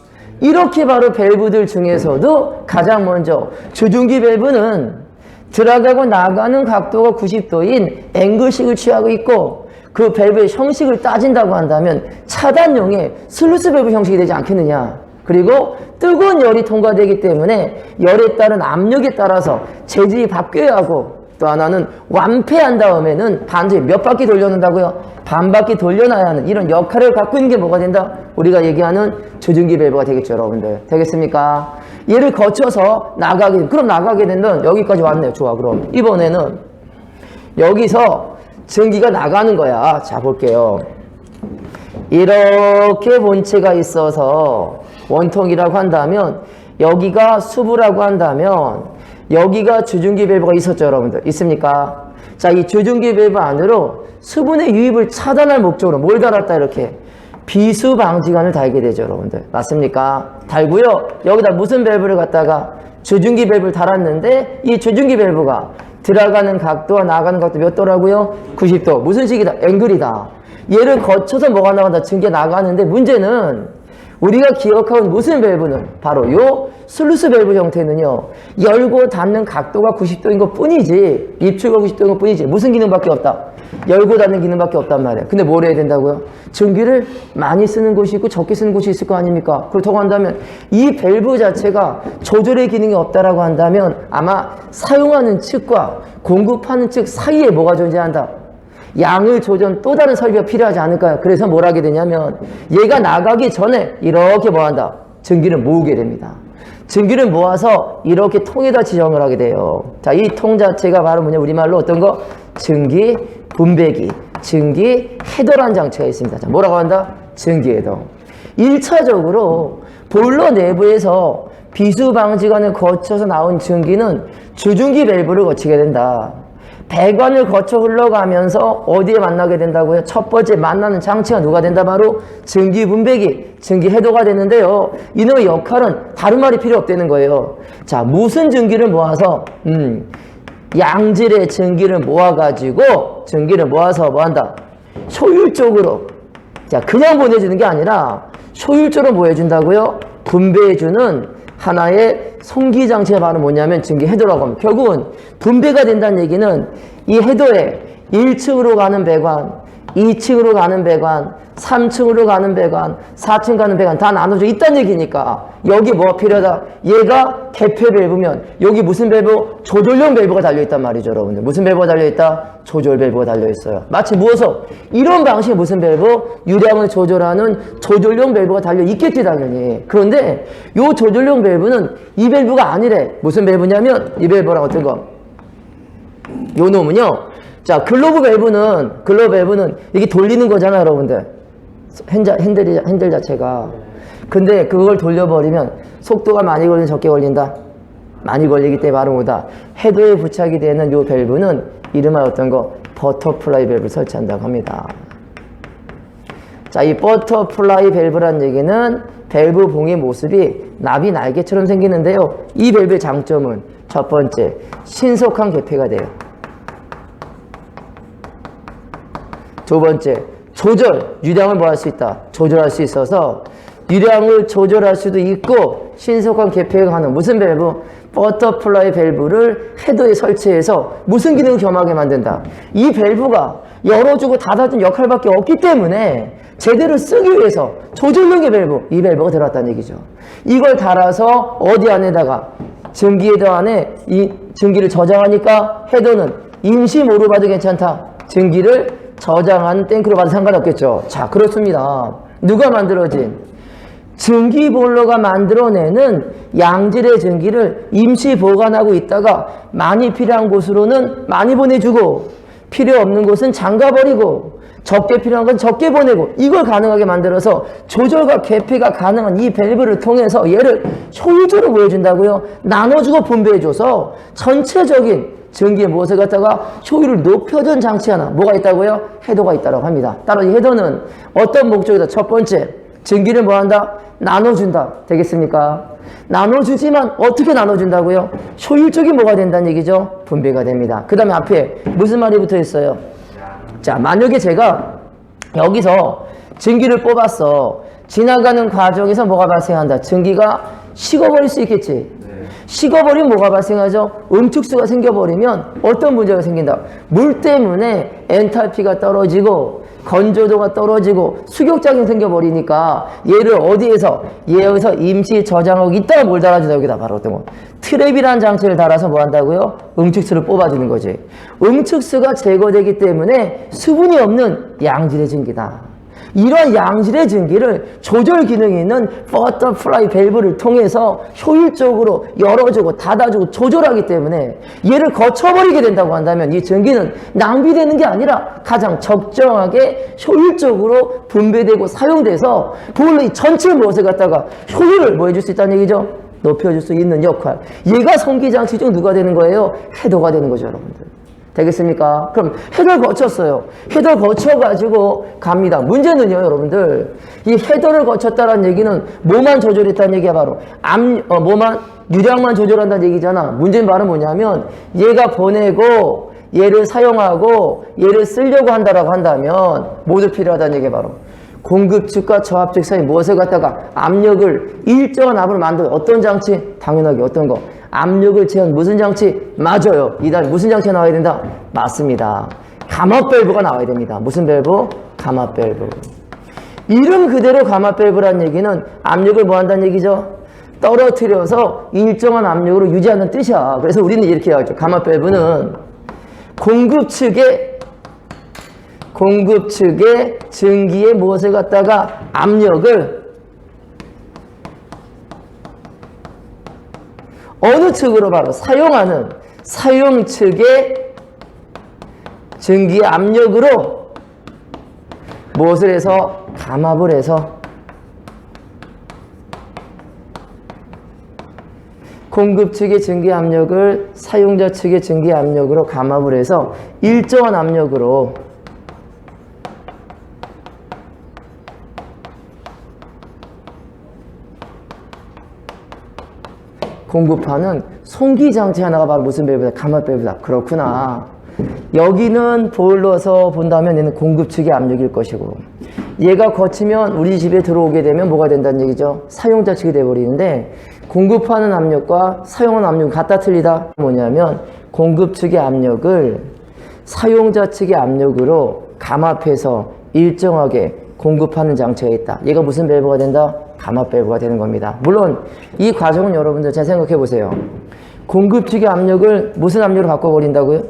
이렇게 바로 밸브들 중에서도 가장 먼저 주중기 밸브는 들어가고 나가는 각도가 90도인 앵글식을 취하고 있고 그 밸브의 형식을 따진다고 한다면 차단용의 슬루스 밸브 형식이 되지 않겠느냐. 그리고 뜨거운 열이 통과되기 때문에 열에 따른 압력에 따라서 재질이 바뀌어야 하고 또 하나는 완패한 다음에는 반드시 몇 바퀴 돌려놓는다고요? 반 바퀴 돌려놔야 하는 이런 역할을 갖고 있는 게 뭐가 된다? 우리가 얘기하는 주중기 밸브가 되겠죠, 여러분들. 되겠습니까? 얘를 거쳐서 나가게, 그럼 나가게 된다면 여기까지 왔네요. 좋아, 그럼. 이번에는 여기서 증기가 나가는 거야. 자, 볼게요. 이렇게 본체가 있어서 원통이라고 한다면 여기가 수부라고 한다면 여기가 주중기 밸브가 있었죠, 여러분들. 있습니까? 자, 이 주중기 밸브 안으로 수분의 유입을 차단할 목적으로 뭘 달았다, 이렇게? 비수 방지관을 달게 되죠, 여러분들. 맞습니까? 달고요. 여기다 무슨 밸브를 갖다가 주중기 밸브를 달았는데 이 주중기 밸브가 들어가는 각도와 나가는 각도 몇 도라고요? 90도. 무슨 식이다? 앵글이다. 얘를 거쳐서 뭐가 나간다? 증기가 나가는데 문제는 우리가 기억하는 무슨 밸브는 바로 요 슬루스 밸브 형태는요. 열고 닫는 각도가 90도인 것 뿐이지 입출가 90도인 것 뿐이지 무슨 기능밖에 없다. 열고 닫는 기능밖에 없단 말이야. 근데 뭘 해야 된다고요? 증기를 많이 쓰는 곳이 있고 적게 쓰는 곳이 있을 거 아닙니까? 그렇다고 한다면 이 밸브 자체가 조절의 기능이 없다라고 한다면 아마 사용하는 측과 공급하는 측 사이에 뭐가 존재한다? 양을 조절 또 다른 설비가 필요하지 않을까요? 그래서 뭘 하게 되냐면 얘가 나가기 전에 이렇게 뭐 한다? 증기를 모으게 됩니다. 증기를 모아서 이렇게 통에다 지정을 하게 돼요. 자, 이 통 자체가 바로 뭐냐? 우리말로 어떤 거? 증기 분배기, 증기 해도라는 장치가 있습니다. 자, 뭐라고 한다? 증기 해도. 1차적으로 보일러 내부에서 비수 방지관을 거쳐서 나온 증기는 주중기 밸브를 거치게 된다. 배관을 거쳐 흘러가면서 어디에 만나게 된다고요? 첫 번째 만나는 장치가 누가 된다? 바로 증기 분배기, 증기 해도가 되는데요. 이놈의 역할은 다른 말이 필요 없다는 거예요. 자, 무슨 증기를 모아서? 양질의 증기를 모아가지고 증기를 모아서 뭐 한다? 효율적으로. 자, 그냥 보내주는 게 아니라 효율적으로 뭐 해준다고요? 분배해주는 하나의 송기 장치가 바로 뭐냐면 증기 해도라고 합니다. 결국은 분배가 된다는 얘기는 이 해도에 1층으로 가는 배관, 2층으로 가는 배관, 3층으로 가는 배관, 4층 가는 배관 다 나눠져 있다는 얘기니까 여기 뭐가 필요하다? 얘가 개폐 밸브면 여기 무슨 밸브? 조절용 밸브가 달려있단 말이죠, 여러분들. 무슨 밸브가 달려있다? 조절 밸브가 달려있어요. 마치 무어서 이런 방식의 무슨 밸브? 유량을 조절하는 조절용 밸브가 달려있겠지, 당연히. 그런데 이 조절용 밸브는 이 밸브가 아니래. 무슨 밸브냐면 이 밸브랑 어떤 거? 요 놈은요. 자, 글로브 밸브는 이게 돌리는 거잖아요, 여러분들. 핸들 자체가. 근데 그걸 돌려버리면 속도가 많이 걸리는 적게 걸린다? 많이 걸리기 때문에 바로 뭐다? 헤드에 부착이 되는 이 밸브는 이름하여 어떤 거? 버터플라이 밸브를 설치한다고 합니다. 자, 이 버터플라이 밸브란 얘기는 밸브 봉의 모습이 나비 날개처럼 생기는데요. 이 밸브의 장점은 첫 번째, 신속한 개폐가 돼요. 두 번째, 조절, 유량을 뭐 할 수 있다? 조절할 수 있어서 유량을 조절할 수도 있고 신속한 개폐가 가는 무슨 밸브? 버터플라이 밸브를 헤더에 설치해서 무슨 기능을 겸하게 만든다? 이 밸브가 열어주고 닫아주는 역할밖에 없기 때문에 제대로 쓰기 위해서 조절용의 밸브, 이 밸브가 들어왔다는 얘기죠. 이걸 달아서 어디 안에다가 증기 헤더 안에 이 증기를 저장하니까 헤더는 임시 뭐로 봐도 괜찮다. 증기를 저장하는 탱크로 봐도 상관없겠죠. 자, 그렇습니다. 누가 만들어진? 증기보일러가 만들어내는 양질의 증기를 임시 보관하고 있다가 많이 필요한 곳으로는 많이 보내주고 필요 없는 곳은 잠가버리고 적게 필요한 건 적게 보내고 이걸 가능하게 만들어서 조절과 개폐가 가능한 이 밸브를 통해서 얘를 효율적으로 보여준다고요. 나눠주고 분배해줘서 전체적인 증기의 무엇을 갖다가 효율을 높여준 장치 하나 뭐가 있다고요? 해도가 있다고 합니다. 따로 이 해도는 어떤 목적이다? 첫 번째, 증기를 뭐한다? 나눠준다. 되겠습니까? 나눠주지만 어떻게 나눠준다고요? 효율적인 뭐가 된다는 얘기죠? 분배가 됩니다. 그 다음에 앞에 무슨 말이 붙어 있어요? 자, 만약에 제가 여기서 증기를 뽑았어. 지나가는 과정에서 뭐가 발생한다? 증기가 식어버릴 수 있겠지. 식어버리면 뭐가 발생하죠? 응축수가 생겨버리면 어떤 문제가 생긴다? 물 때문에 엔탈피가 떨어지고 건조도가 떨어지고 수격작용이 생겨버리니까 얘를 어디에서? 여기서 임시 저장하고 있다가 뭘 달아준다? 여기다 바로 어떤 거? 트랩이라는 장치를 달아서 뭐 한다고요? 응축수를 뽑아주는 거지. 응축수가 제거되기 때문에 수분이 없는 양질의 증기다. 이러한 양질의 증기를 조절 기능이 있는 버터플라이 밸브를 통해서 효율적으로 열어주고 닫아주고 조절하기 때문에 얘를 거쳐버리게 된다고 한다면 이 증기는 낭비되는 게 아니라 가장 적정하게 효율적으로 분배되고 사용돼서 보일러 이 전체 무엇을 갖다가 효율을 뭐 해줄 수 있다는 얘기죠? 높여줄 수 있는 역할. 얘가 성기장치 중 누가 되는 거예요? 해도가 되는 거죠, 여러분들. 되겠습니까? 그럼 헤더를 거쳤어요. 헤더를 거쳐가지고 갑니다. 문제는요, 여러분들. 이 헤더를 거쳤다는 얘기는 뭐만 조절했다는 얘기야, 바로. 유량만 조절한다는 얘기잖아. 문제는 바로 뭐냐면, 얘가 보내고, 얘를 사용하고, 얘를 쓰려고 한다라고 한다면, 모두 필요하다는 얘기야, 바로. 공급 측과 저압 측 사이 무엇을 갖다가 압력을 일정한 압으로 만드는 어떤 장치? 당연하게 어떤 거? 압력을 재는 무슨 장치? 맞아요. 이달 무슨 장치가 나와야 된다? 맞습니다. 가마 밸브가 나와야 됩니다. 무슨 밸브? 가마 밸브. 이름 그대로 가마 밸브라는 얘기는 압력을 뭐 한다는 얘기죠? 떨어뜨려서 일정한 압력으로 유지하는 뜻이야. 그래서 우리는 이렇게 하죠. 가마 밸브는 공급 측의 증기의 무엇을 갖다가 압력을 어느 측으로 바로 사용하는 사용 측의 증기의 압력으로 무엇을 해서 감압을 해서 공급 측의 증기 압력을 사용자 측의 증기 압력으로 감압을 해서 일정한 압력으로 공급하는 송기장치 하나가 바로 무슨 밸브다? 가마 밸브다. 그렇구나. 여기는 보일러에서 본다면 얘는 공급 측의 압력일 것이고 얘가 거치면 우리 집에 들어오게 되면 뭐가 된다는 얘기죠? 사용자 측이 돼버리는데 공급하는 압력과 사용하는 압력은 같다 틀리다? 뭐냐면 공급 측의 압력을 사용자 측의 압력으로 감압해서 일정하게 공급하는 장치가 있다. 얘가 무슨 밸브가 된다? 가마 밸브가 되는 겁니다. 물론 이 과정은 여러분들 잘 생각해 보세요. 공급 측의 압력을 무슨 압력으로 바꿔버린다고요?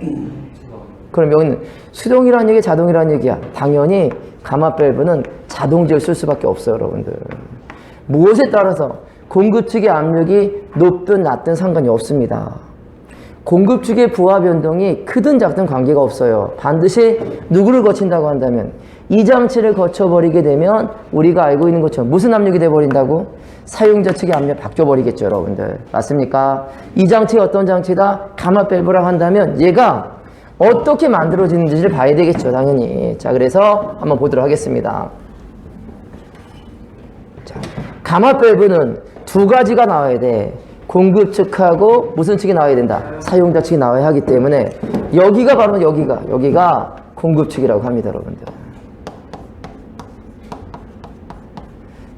그럼 여기는 수동이라는 얘기, 자동이라는 얘기야. 당연히 가마 밸브는 자동제를 쓸 수밖에 없어요, 여러분들. 무엇에 따라서 공급 측의 압력이 높든 낮든 상관이 없습니다. 공급 측의 부하 변동이 크든 작든 관계가 없어요. 반드시 누구를 거친다고 한다면 이 장치를 거쳐버리게 되면 우리가 알고 있는 것처럼 무슨 압력이 돼버린다고? 사용자 측의 압력 바뀌어버리겠죠, 여러분들. 맞습니까? 이 장치가 어떤 장치다? 가마 밸브라고 한다면 얘가 어떻게 만들어지는지를 봐야 되겠죠, 당연히. 자, 그래서 한번 보도록 하겠습니다. 자, 가마 밸브는 두 가지가 나와야 돼. 공급 측하고 무슨 측이 나와야 된다? 사용자 측이 나와야 하기 때문에 여기가 바로 여기가 공급 측이라고 합니다, 여러분들.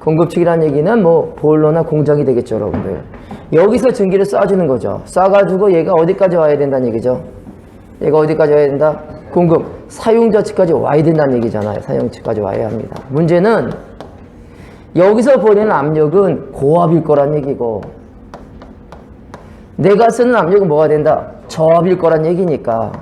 공급 측이라는 얘기는 뭐 보일러나 공장이 되겠죠, 여러분들. 여기서 증기를 쏴주는 거죠. 쏴가지고 얘가 어디까지 와야 된다는 얘기죠? 얘가 어디까지 와야 된다? 공급, 사용자 측까지 와야 된다는 얘기잖아요. 사용 측까지 와야 합니다. 문제는 여기서 보내는 압력은 고압일 거란 얘기고 내가 쓰는 압력은 뭐가 된다? 저압일 거란 얘기니까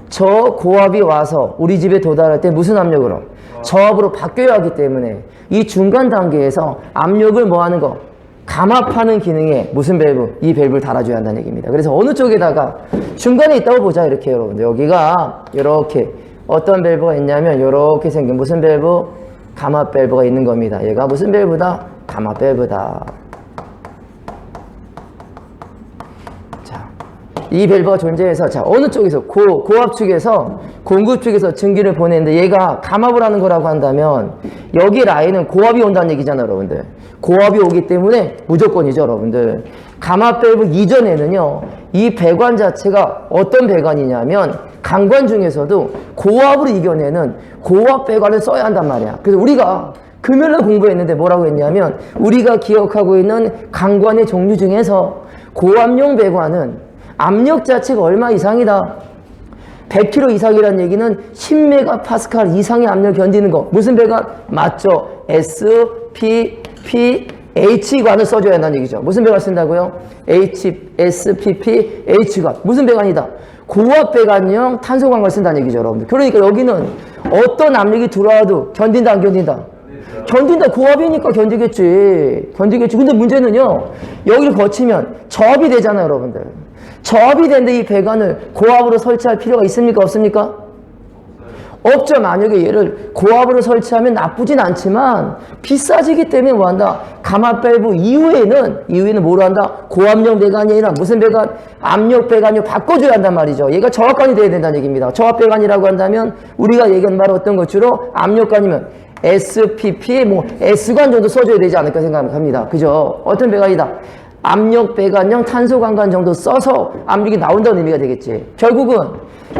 저 고압이 와서 우리 집에 도달할 때 무슨 압력으로? 저압으로 바뀌어야 하기 때문에 이 중간 단계에서 압력을 뭐 하는 거? 감압하는 기능에 무슨 밸브? 이 밸브를 달아줘야 한다는 얘기입니다. 그래서 어느 쪽에다가 중간에 있다고 보자 이렇게 여러분들. 여기가 이렇게 어떤 밸브가 있냐면 이렇게 생긴 무슨 밸브? 감압 밸브가 있는 겁니다. 얘가 무슨 밸브다? 감압 밸브다. 자, 이 밸브가 존재해서 자 어느 쪽에서 고압 측에서 공급 쪽에서 증기를 보내는데 얘가 감압을 하는 거라고 한다면 여기 라인은 고압이 온다는 얘기잖아요, 여러분들. 고압이 오기 때문에 무조건이죠, 여러분들. 감압 밸브 이전에는요, 이 배관 자체가 어떤 배관이냐면 강관 중에서도 고압으로 이겨내는 고압 배관을 써야 한단 말이야. 그래서 우리가 금요일날 공부했는데 뭐라고 했냐면 우리가 기억하고 있는 강관의 종류 중에서 고압용 배관은 압력 자체가 얼마 이상이다? 100kg 이상이라는 얘기는 10메가파스칼 이상의 압력 견디는 거. 무슨 배관? 맞죠? S, P, P, H관을 써줘야 한다는 얘기죠. 무슨 배관 쓴다고요? H, S, P, P, H관. 무슨 배관이다? 고압 배관형 탄소관을 쓴다는 얘기죠, 여러분들. 그러니까 여기는 어떤 압력이 들어와도 견딘다, 안 견딘다? 견딘다. 고압이니까 견디겠지. 견디겠지. 근데 문제는요, 여기를 거치면 저압이 되잖아요, 여러분들. 저압이 되는데 이 배관을 고압으로 설치할 필요가 있습니까? 없습니까? 없죠. 만약에 얘를 고압으로 설치하면 나쁘진 않지만 비싸지기 때문에 뭐 한다? 감압 밸브 이후에는 뭐로 한다? 고압용 배관이 아니라 무슨 배관? 압력 배관으로 바꿔줘야 한단 말이죠. 얘가 저압관이 돼야 된다는 얘기입니다. 저압 배관이라고 한다면 우리가 얘기한 바로 어떤 것 주로 압력관이면 SPP, 뭐 S관 정도 써줘야 되지 않을까 생각합니다. 그죠? 어떤 배관이다? 압력 배관형 탄소 관관 정도 써서 압력이 나온다는 의미가 되겠지. 결국은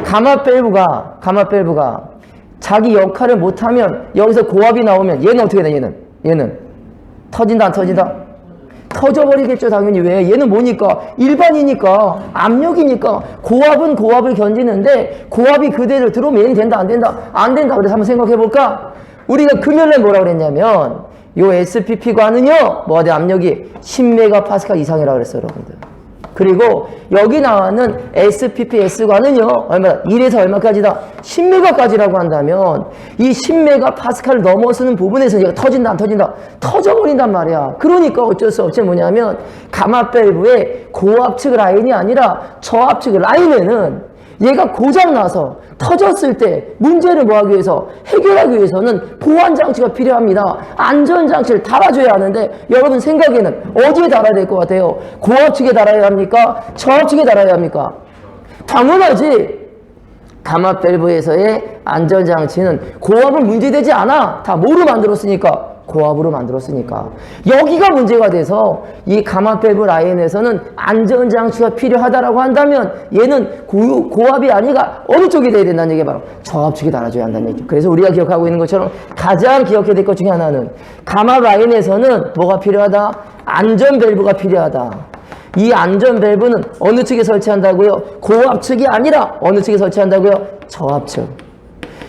감압 밸브가 자기 역할을 못하면 여기서 고압이 나오면 얘는 어떻게 돼? 얘는 터진다, 안 터진다? 터져버리겠죠, 당연히. 왜? 얘는 뭐니까? 일반이니까, 압력이니까. 고압은 고압을 견디는데 고압이 그대로 들어오면 얘는 된다, 안 된다? 안 된다. 그래서 한번 생각해 볼까? 우리가 금요일에 뭐라고 그랬냐면 요 SPP관은요, 뭐가 돼? 압력이 10메가파스칼 이상이라고 그랬어요, 여러분들. 그리고 여기 나와는 SPPS관은요, 얼마다? 1에서 얼마까지다? 10메가까지라고 한다면 이 10메가파스칼을 넘어서는 부분에서 얘가 터진다, 안 터진다? 터져버린단 말이야. 그러니까 어쩔 수 없이 뭐냐면 감압 밸브의 고압측 라인이 아니라 저압측 라인에는 얘가 고장나서 터졌을 때 문제를 뭐하기 위해서 해결하기 위해서는 보완장치가 필요합니다. 안전장치를 달아줘야 하는데 여러분 생각에는 어디에 달아야 될 것 같아요? 고압측에 달아야 합니까? 저압측에 달아야 합니까? 당연하지. 감압 밸브에서의 안전장치는 고압은 문제되지 않아. 다 뭐로 만들었으니까? 고압으로 만들었으니까. 여기가 문제가 돼서 이 감압 밸브 라인에서는 안전장치가 필요하다라고 한다면 얘는 고압이 아니라 어느 쪽이 돼야 된다는 얘기가 바로 저압측에 달아줘야 한다는 얘기죠. 그래서 우리가 기억하고 있는 것처럼 가장 기억해야 될 것 중에 하나는 감압 라인에서는 뭐가 필요하다? 안전 밸브가 필요하다. 이 안전 밸브는 어느 측에 설치한다고요? 고압 측이 아니라 어느 측에 설치한다고요? 저압 측.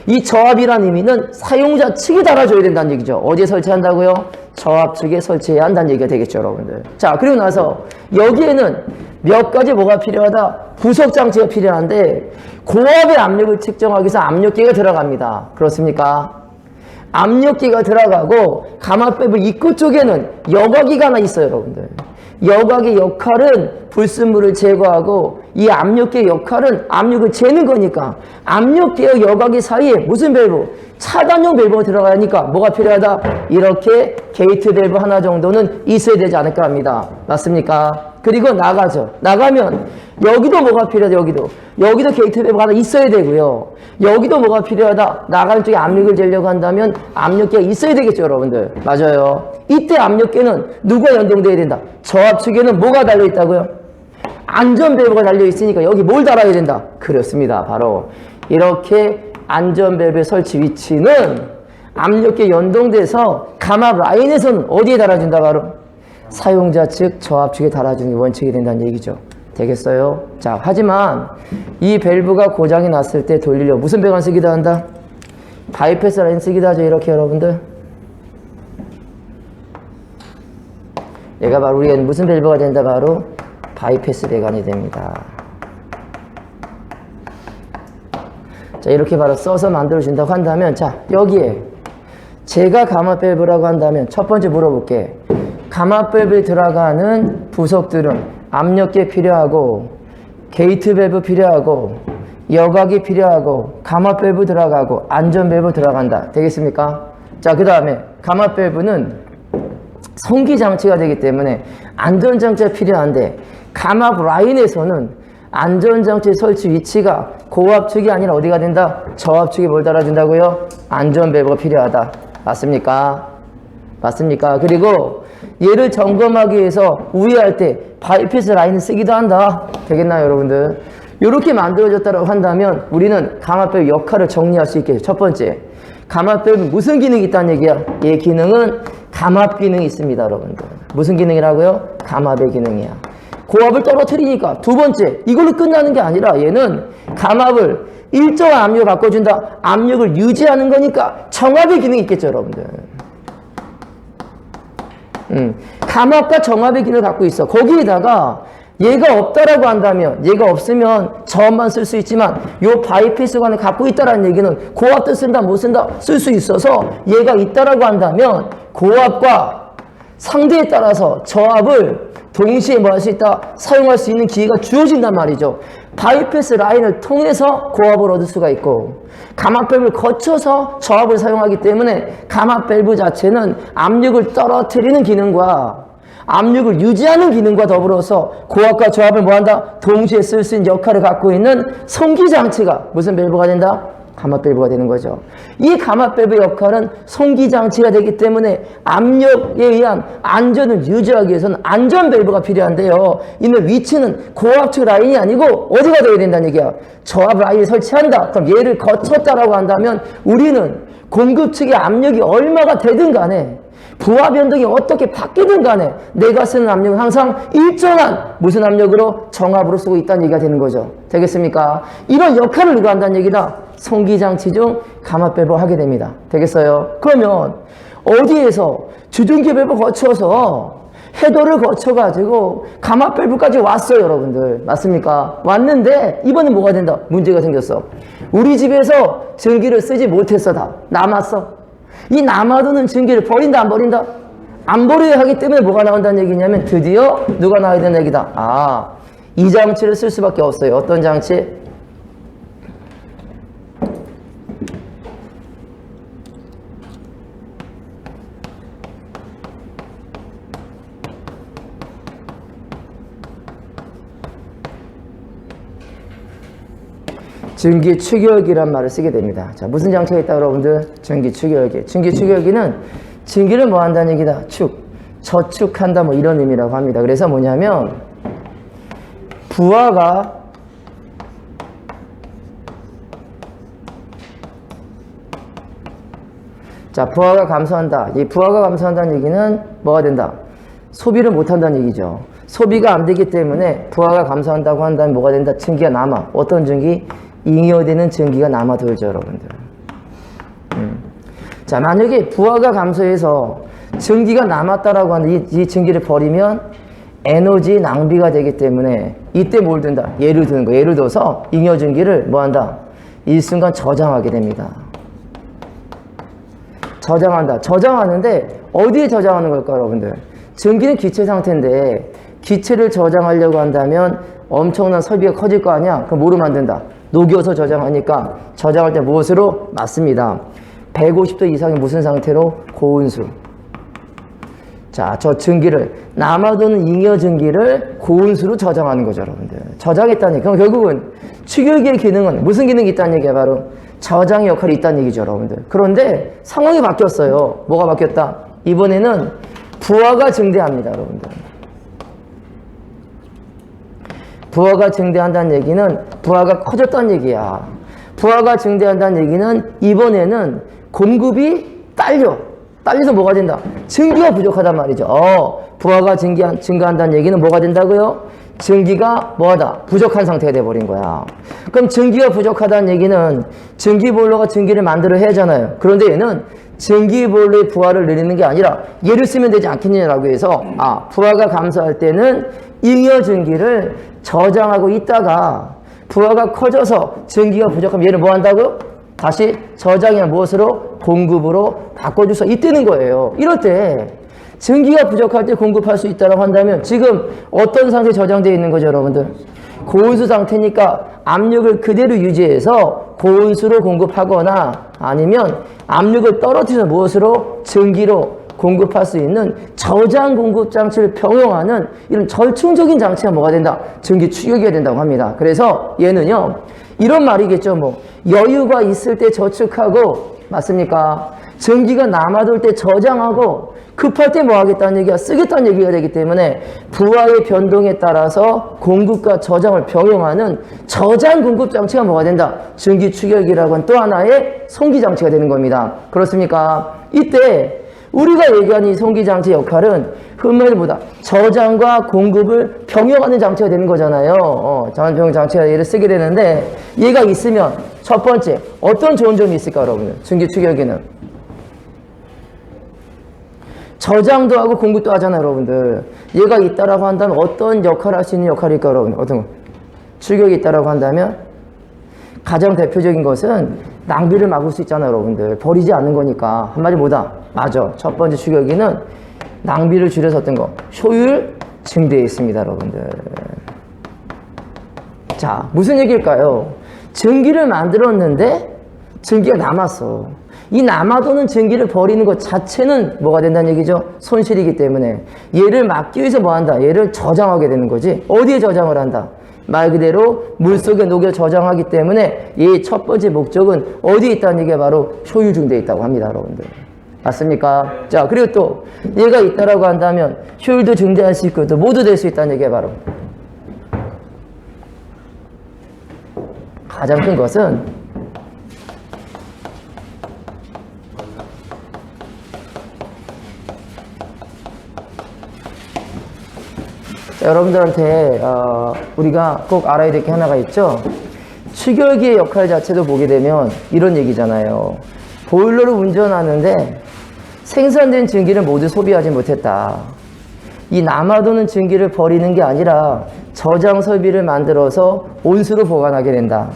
이 저압이라는 의미는 사용자 측에 달아줘야 된다는 얘기죠. 어디에 설치한다고요? 저압 측에 설치해야 한다는 얘기가 되겠죠, 여러분들. 자, 그리고 나서 여기에는 몇 가지 뭐가 필요하다? 부속 장치가 필요한데 고압의 압력을 측정하기 위해서 압력계가 들어갑니다. 그렇습니까? 압력계가 들어가고 감압 밸브 입구 쪽에는 여과기가 하나 있어요, 여러분들. 여과기 역할은 불순물을 제거하고 이 압력계 역할은 압력을 재는 거니까 압력계와 여과기 사이에 무슨 밸브? 차단용 밸브가 들어가니까 뭐가 필요하다? 이렇게 게이트 밸브 하나 정도는 있어야 되지 않을까 합니다. 맞습니까? 그리고 나가죠. 나가면 여기도 뭐가 필요하다? 여기도 게이트 밸브가 하나 있어야 되고요. 여기도 뭐가 필요하다? 나가는 쪽에 압력을 재려고 한다면 압력계가 있어야 되겠죠, 여러분들. 맞아요. 이때 압력계는 누가 연동돼야 된다? 저압 측에는 뭐가 달려있다고요? 안전 밸브가 달려있으니까 여기 뭘 달아야 된다? 그렇습니다. 바로 이렇게 안전 밸브의 설치 위치는 압력계 연동돼서 감압 라인에서는 어디에 달아준다? 바로 사용자 측, 저압 측에 달아주는 게 원칙이 된다는 얘기죠. 되겠어요? 자, 하지만 이 밸브가 고장이 났을 때 돌리려고 무슨 배관 쓰기도 한다? 바이패스 라인 쓰기도 하죠. 이렇게 여러분들. 얘가 바로 우리가 무슨 밸브가 된다? 바로 바이패스 배관이 됩니다. 자, 이렇게 바로 써서 만들어준다고 한다면, 자, 여기에 제가 가마 밸브라고 한다면 첫 번째 물어볼게. 가마 밸브에 들어가는 부속들은 압력계 필요하고, 게이트 밸브 필요하고, 여각이 필요하고, 가마 밸브 들어가고, 안전 밸브 들어간다. 되겠습니까? 자, 그 다음에 가마 밸브는 송기 장치가 되기 때문에 안전 장치가 필요한데, 감압 라인에서는 안전 장치 설치 위치가 고압축이 아니라 어디가 된다? 저압축이 뭘 달아준다고요? 안전 밸브가 필요하다. 맞습니까? 맞습니까? 그리고 얘를 점검하기 위해서 우회할 때 바이패스 라인을 쓰기도 한다. 되겠나요, 여러분들? 이렇게 만들어졌다고 한다면 우리는 가마 밸브 역할을 정리할 수 있겠죠. 첫 번째, 가마 밸브 무슨 기능이 있다는 얘기야? 얘 기능은 감압 기능이 있습니다, 여러분들. 무슨 기능이라고요? 감압의 기능이야. 고압을 떨어뜨리니까. 두 번째, 이걸로 끝나는 게 아니라 얘는 감압을 일정한 압력을 바꿔준다. 압력을 유지하는 거니까 정압의 기능이 있겠죠, 여러분들. 감압과 정압의 기능을 갖고 있어. 거기에다가 얘가 없다라고 한다면, 얘가 없으면 저압만 쓸 수 있지만 요 바이패스관을 갖고 있다라는 얘기는 고압도 쓴다, 못 쓴다, 쓸 수 있어서 얘가 있다라고 한다면 고압과 상대에 따라서 저압을 동시에 뭐 할 수 있다? 사용할 수 있는 기회가 주어진단 말이죠. 바이패스 라인을 통해서 고압을 얻을 수가 있고, 감압 밸브를 거쳐서 저압을 사용하기 때문에 감압 밸브 자체는 압력을 떨어뜨리는 기능과 압력을 유지하는 기능과 더불어서 고압과 저압을 뭐한다? 동시에 쓸 수 있는 역할을 갖고 있는 송기 장치가 무슨 밸브가 된다? 감압 밸브가 되는 거죠. 이 감압 밸브 역할은 송기 장치가 되기 때문에 압력에 의한 안전을 유지하기 위해서는 안전 밸브가 필요한데요. 이는 위치는 고압축 라인이 아니고 어디가 되어야 된다는 얘기야? 저압 라인을 설치한다. 그럼 얘를 거쳤다라고 한다면 우리는 공급 측의 압력이 얼마가 되든 간에 부하 변동이 어떻게 바뀌든 간에 내가 쓰는 압력은 항상 일정한 무슨 압력으로? 정압으로 쓰고 있다는 얘기가 되는 거죠. 되겠습니까? 이런 역할을 누가 한다는 얘기다? 송기장치 중 감압 밸브를 하게 됩니다. 되겠어요? 그러면 어디에서 주중기 밸브 거쳐서 헤더를 거쳐가지고 감압 밸브까지 왔어요, 여러분들. 맞습니까? 왔는데 이번엔 뭐가 된다? 문제가 생겼어. 우리 집에서 전기를 쓰지 못했어. 다 남았어. 이 남아도는 전기를 버린다, 안 버린다? 안 버려야 하기 때문에 뭐가 나온다는 얘기냐면 드디어 누가 나와야 되는 얘기다. 아, 이 장치를 쓸 수밖에 없어요. 어떤 장치? 전기 추격이란 말을 쓰게 됩니다. 자, 무슨 장치가 있다, 여러분들? 전기 추격기. 전기 추격기는 전기를 뭐 한다는 얘기다? 저축한다, 뭐 이런 의미라고 합니다. 그래서 뭐냐면, 부하가 감소한다. 이 부하가 감소한다는 얘기는 뭐가 된다? 소비를 못 한다는 얘기죠. 소비가 안 되기 때문에 부하가 감소한다고 한다면 뭐가 된다? 전기가 남아. 어떤 전기? 잉여되는 전기가 남아 돌죠, 여러분들. 자, 만약에 부하가 감소해서 전기가 남았다라고 하는 이 전기를 버리면 에너지 낭비가 되기 때문에 이때 뭘 든다? 예를 드는 거. 예를 들어서 잉여 전기를 뭐 한다? 일순간 저장하게 됩니다. 저장한다. 저장하는데 어디에 저장하는 걸까, 여러분들? 전기는 기체 상태인데 기체를 저장하려고 한다면 엄청난 설비가 커질 거 아니야? 그럼 뭐로 만든다? 녹여서 저장하니까 저장할 때 무엇으로? 맞습니다. 150도 이상의 무슨 상태로? 고온수. 자, 저 전기를 남아도는 잉여 전기를 고온수로 저장하는 거죠, 여러분들. 저장했다니. 그럼 결국은 추격기의 기능은 무슨 기능이 있다는 얘기야? 바로 저장의 역할이 있다는 얘기죠, 여러분들. 그런데 상황이 바뀌었어요. 뭐가 바뀌었다? 이번에는 부하가 증대합니다, 여러분들. 부하가 증대한다는 얘기는 부하가 커졌다는 얘기야. 부하가 증대한다는 얘기는 이번에는 공급이 딸려서 뭐가 된다? 전기가 부족하단 말이죠. 부하가 증가한다는 얘기는 뭐가 된다고요? 전기가 뭐하다? 부족한 상태가 돼버린 거야. 그럼 전기가 부족하다는 얘기는 전기보일러가 전기를 만들어야 하잖아요. 그런데 얘는 전기보일러의 부하를 늘리는 게 아니라 얘를 쓰면 되지 않겠느냐라고 해서 부하가 감소할 때는 잉여 전기를 저장하고 있다가 부하가 커져서 전기가 부족하면 얘를 뭐 한다고요? 다시 저장이나 무엇으로? 공급으로 바꿔줄 수 있다는 거예요. 이럴 때 전기가 부족할 때 공급할 수 있다고 한다면 지금 어떤 상태에 저장되어 있는 거죠, 여러분들? 고온수 상태니까 압력을 그대로 유지해서 고온수로 공급하거나 아니면 압력을 떨어뜨려서 무엇으로? 전기로 공급할 수 있는 저장 공급 장치를 병용하는 이런 절충적인 장치가 뭐가 된다? 전기 추격이 된다고 합니다. 그래서 얘는요, 이런 말이겠죠. 뭐 여유가 있을 때 저축하고, 맞습니까? 전기가 남아돌 때 저장하고, 급할 때 뭐 하겠다는 얘기가 쓰겠다는 얘기가 되기 때문에 부하의 변동에 따라서 공급과 저장을 병용하는 저장 공급 장치가 뭐가 된다? 전기 추격이라고 하는 또 하나의 송기 장치가 되는 겁니다. 그렇습니까? 이때 우리가 얘기하는 이 송기 장치 역할은 흠멜보다 저장과 공급을 병용하는 장치가 되는 거잖아요. 저장 장치가 얘를 쓰게 되는데, 얘가 있으면 첫 번째 어떤 좋은 점이 있을까, 여러분들? 전기 추격에는 저장도 하고 공급도 하잖아요, 여러분들. 얘가 있다라고 한다면 어떤 역할을 할 수 있는 역할일까, 여러분? 어떤 거? 추격이 있다라고 한다면 가장 대표적인 것은 낭비를 막을 수 있잖아요, 여러분들. 버리지 않는 거니까. 한마디 뭐다? 맞아. 첫 번째 추격기는 낭비를 줄여서 어떤 거? 효율 증대에 있습니다, 여러분들. 자, 무슨 얘기일까요? 전기를 만들었는데 전기가 남았어. 이 남아도는 전기를 버리는 것 자체는 뭐가 된다는 얘기죠? 손실이기 때문에 얘를 막기 위해서 뭐 한다? 얘를 저장하게 되는 거지. 어디에 저장을 한다? 말 그대로 물속에 녹여 저장하기 때문에 이 첫 번째 목적은 어디에 있다는 얘기가 바로 효율 증대에 있다고 합니다, 여러분들. 맞습니까? 자, 그리고 또 얘가 있다라고 한다면 효율도 증대할 수 있고 또 모두 될 수 있다는 얘기가 바로 가장 큰 것은 여러분들한테 우리가 꼭 알아야 될 게 하나가 있죠. 추결기의 역할 자체도 보게 되면 이런 얘기잖아요. 보일러를 운전하는데 생산된 전기를 모두 소비하지 못했다. 이 남아도는 전기를 버리는 게 아니라 저장 설비를 만들어서 온수로 보관하게 된다.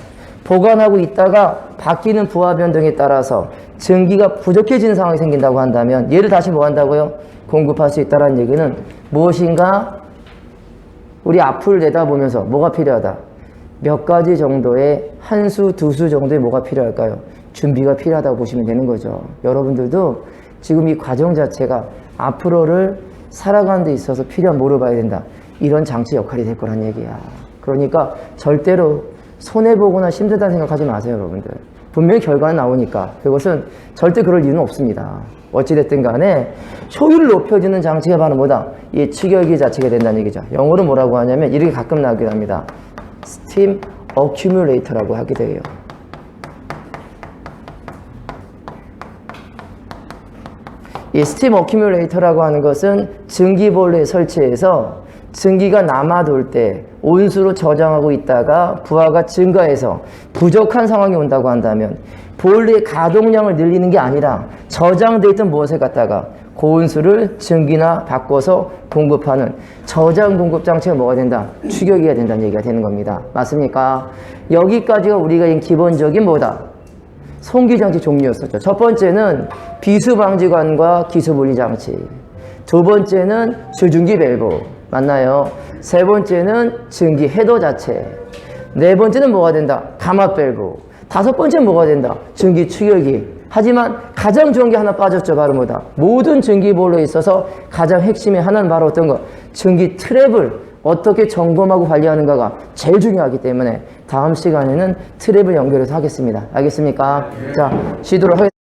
보관하고 있다가 바뀌는 부하 변동에 따라서 전기가 부족해지는 상황이 생긴다고 한다면 얘를 다시 뭐 한다고요? 공급할 수 있다는 얘기는 무엇인가? 우리 앞을 내다보면서 뭐가 필요하다? 몇 가지 정도의 한 수, 두 수 정도의 뭐가 필요할까요? 준비가 필요하다고 보시면 되는 거죠. 여러분들도 지금 이 과정 자체가 앞으로를 살아가는 데 있어서 필요한 뭐를 봐야 된다. 이런 장치 역할이 될 거란 얘기야. 그러니까 절대로 손해보거나 힘들다는 생각하지 마세요, 여러분들. 분명히 결과는 나오니까. 그것은 절대 그럴 이유는 없습니다. 어찌됐든 간에 효율을 높여주는 장치가 바로 뭐다? 이 추결기 자체가 된다는 얘기죠. 영어로 뭐라고 하냐면 이렇게 가끔 나오기도 합니다. 스팀 어큐뮬레이터라고 하기도 해요. 이 스팀 어큐뮬레이터라고 하는 것은 전기보일러에 설치해서 전기가 남아돌 때 온수로 저장하고 있다가 부하가 증가해서 부족한 상황이 온다고 한다면 보일러의 가동량을 늘리는 게 아니라 저장되어 있던 무엇을 갖다가 고온수를 전기나 바꿔서 공급하는 저장 공급 장치가 뭐가 된다? 추격이가 된다는 얘기가 되는 겁니다. 맞습니까? 여기까지가 우리가 기본적인 뭐다? 송기장치 종류였었죠. 첫 번째는 비수방지관과 기수분리장치. 두 번째는 주중기 밸브. 맞나요? 세 번째는 전기 헤더 자체. 네 번째는 뭐가 된다? 감압 밸브. 다섯 번째는 뭐가 된다? 전기 추격기. 하지만 가장 좋은 게 하나 빠졌죠. 바로 뭐다? 모든 전기 보일러에 있어서 가장 핵심의 하나는 바로 어떤 거? 전기 트랩을 어떻게 점검하고 관리하는가가 제일 중요하기 때문에 다음 시간에는 트랩을 연결해서 하겠습니다. 알겠습니까? 자, 쉬도록 하겠습니다.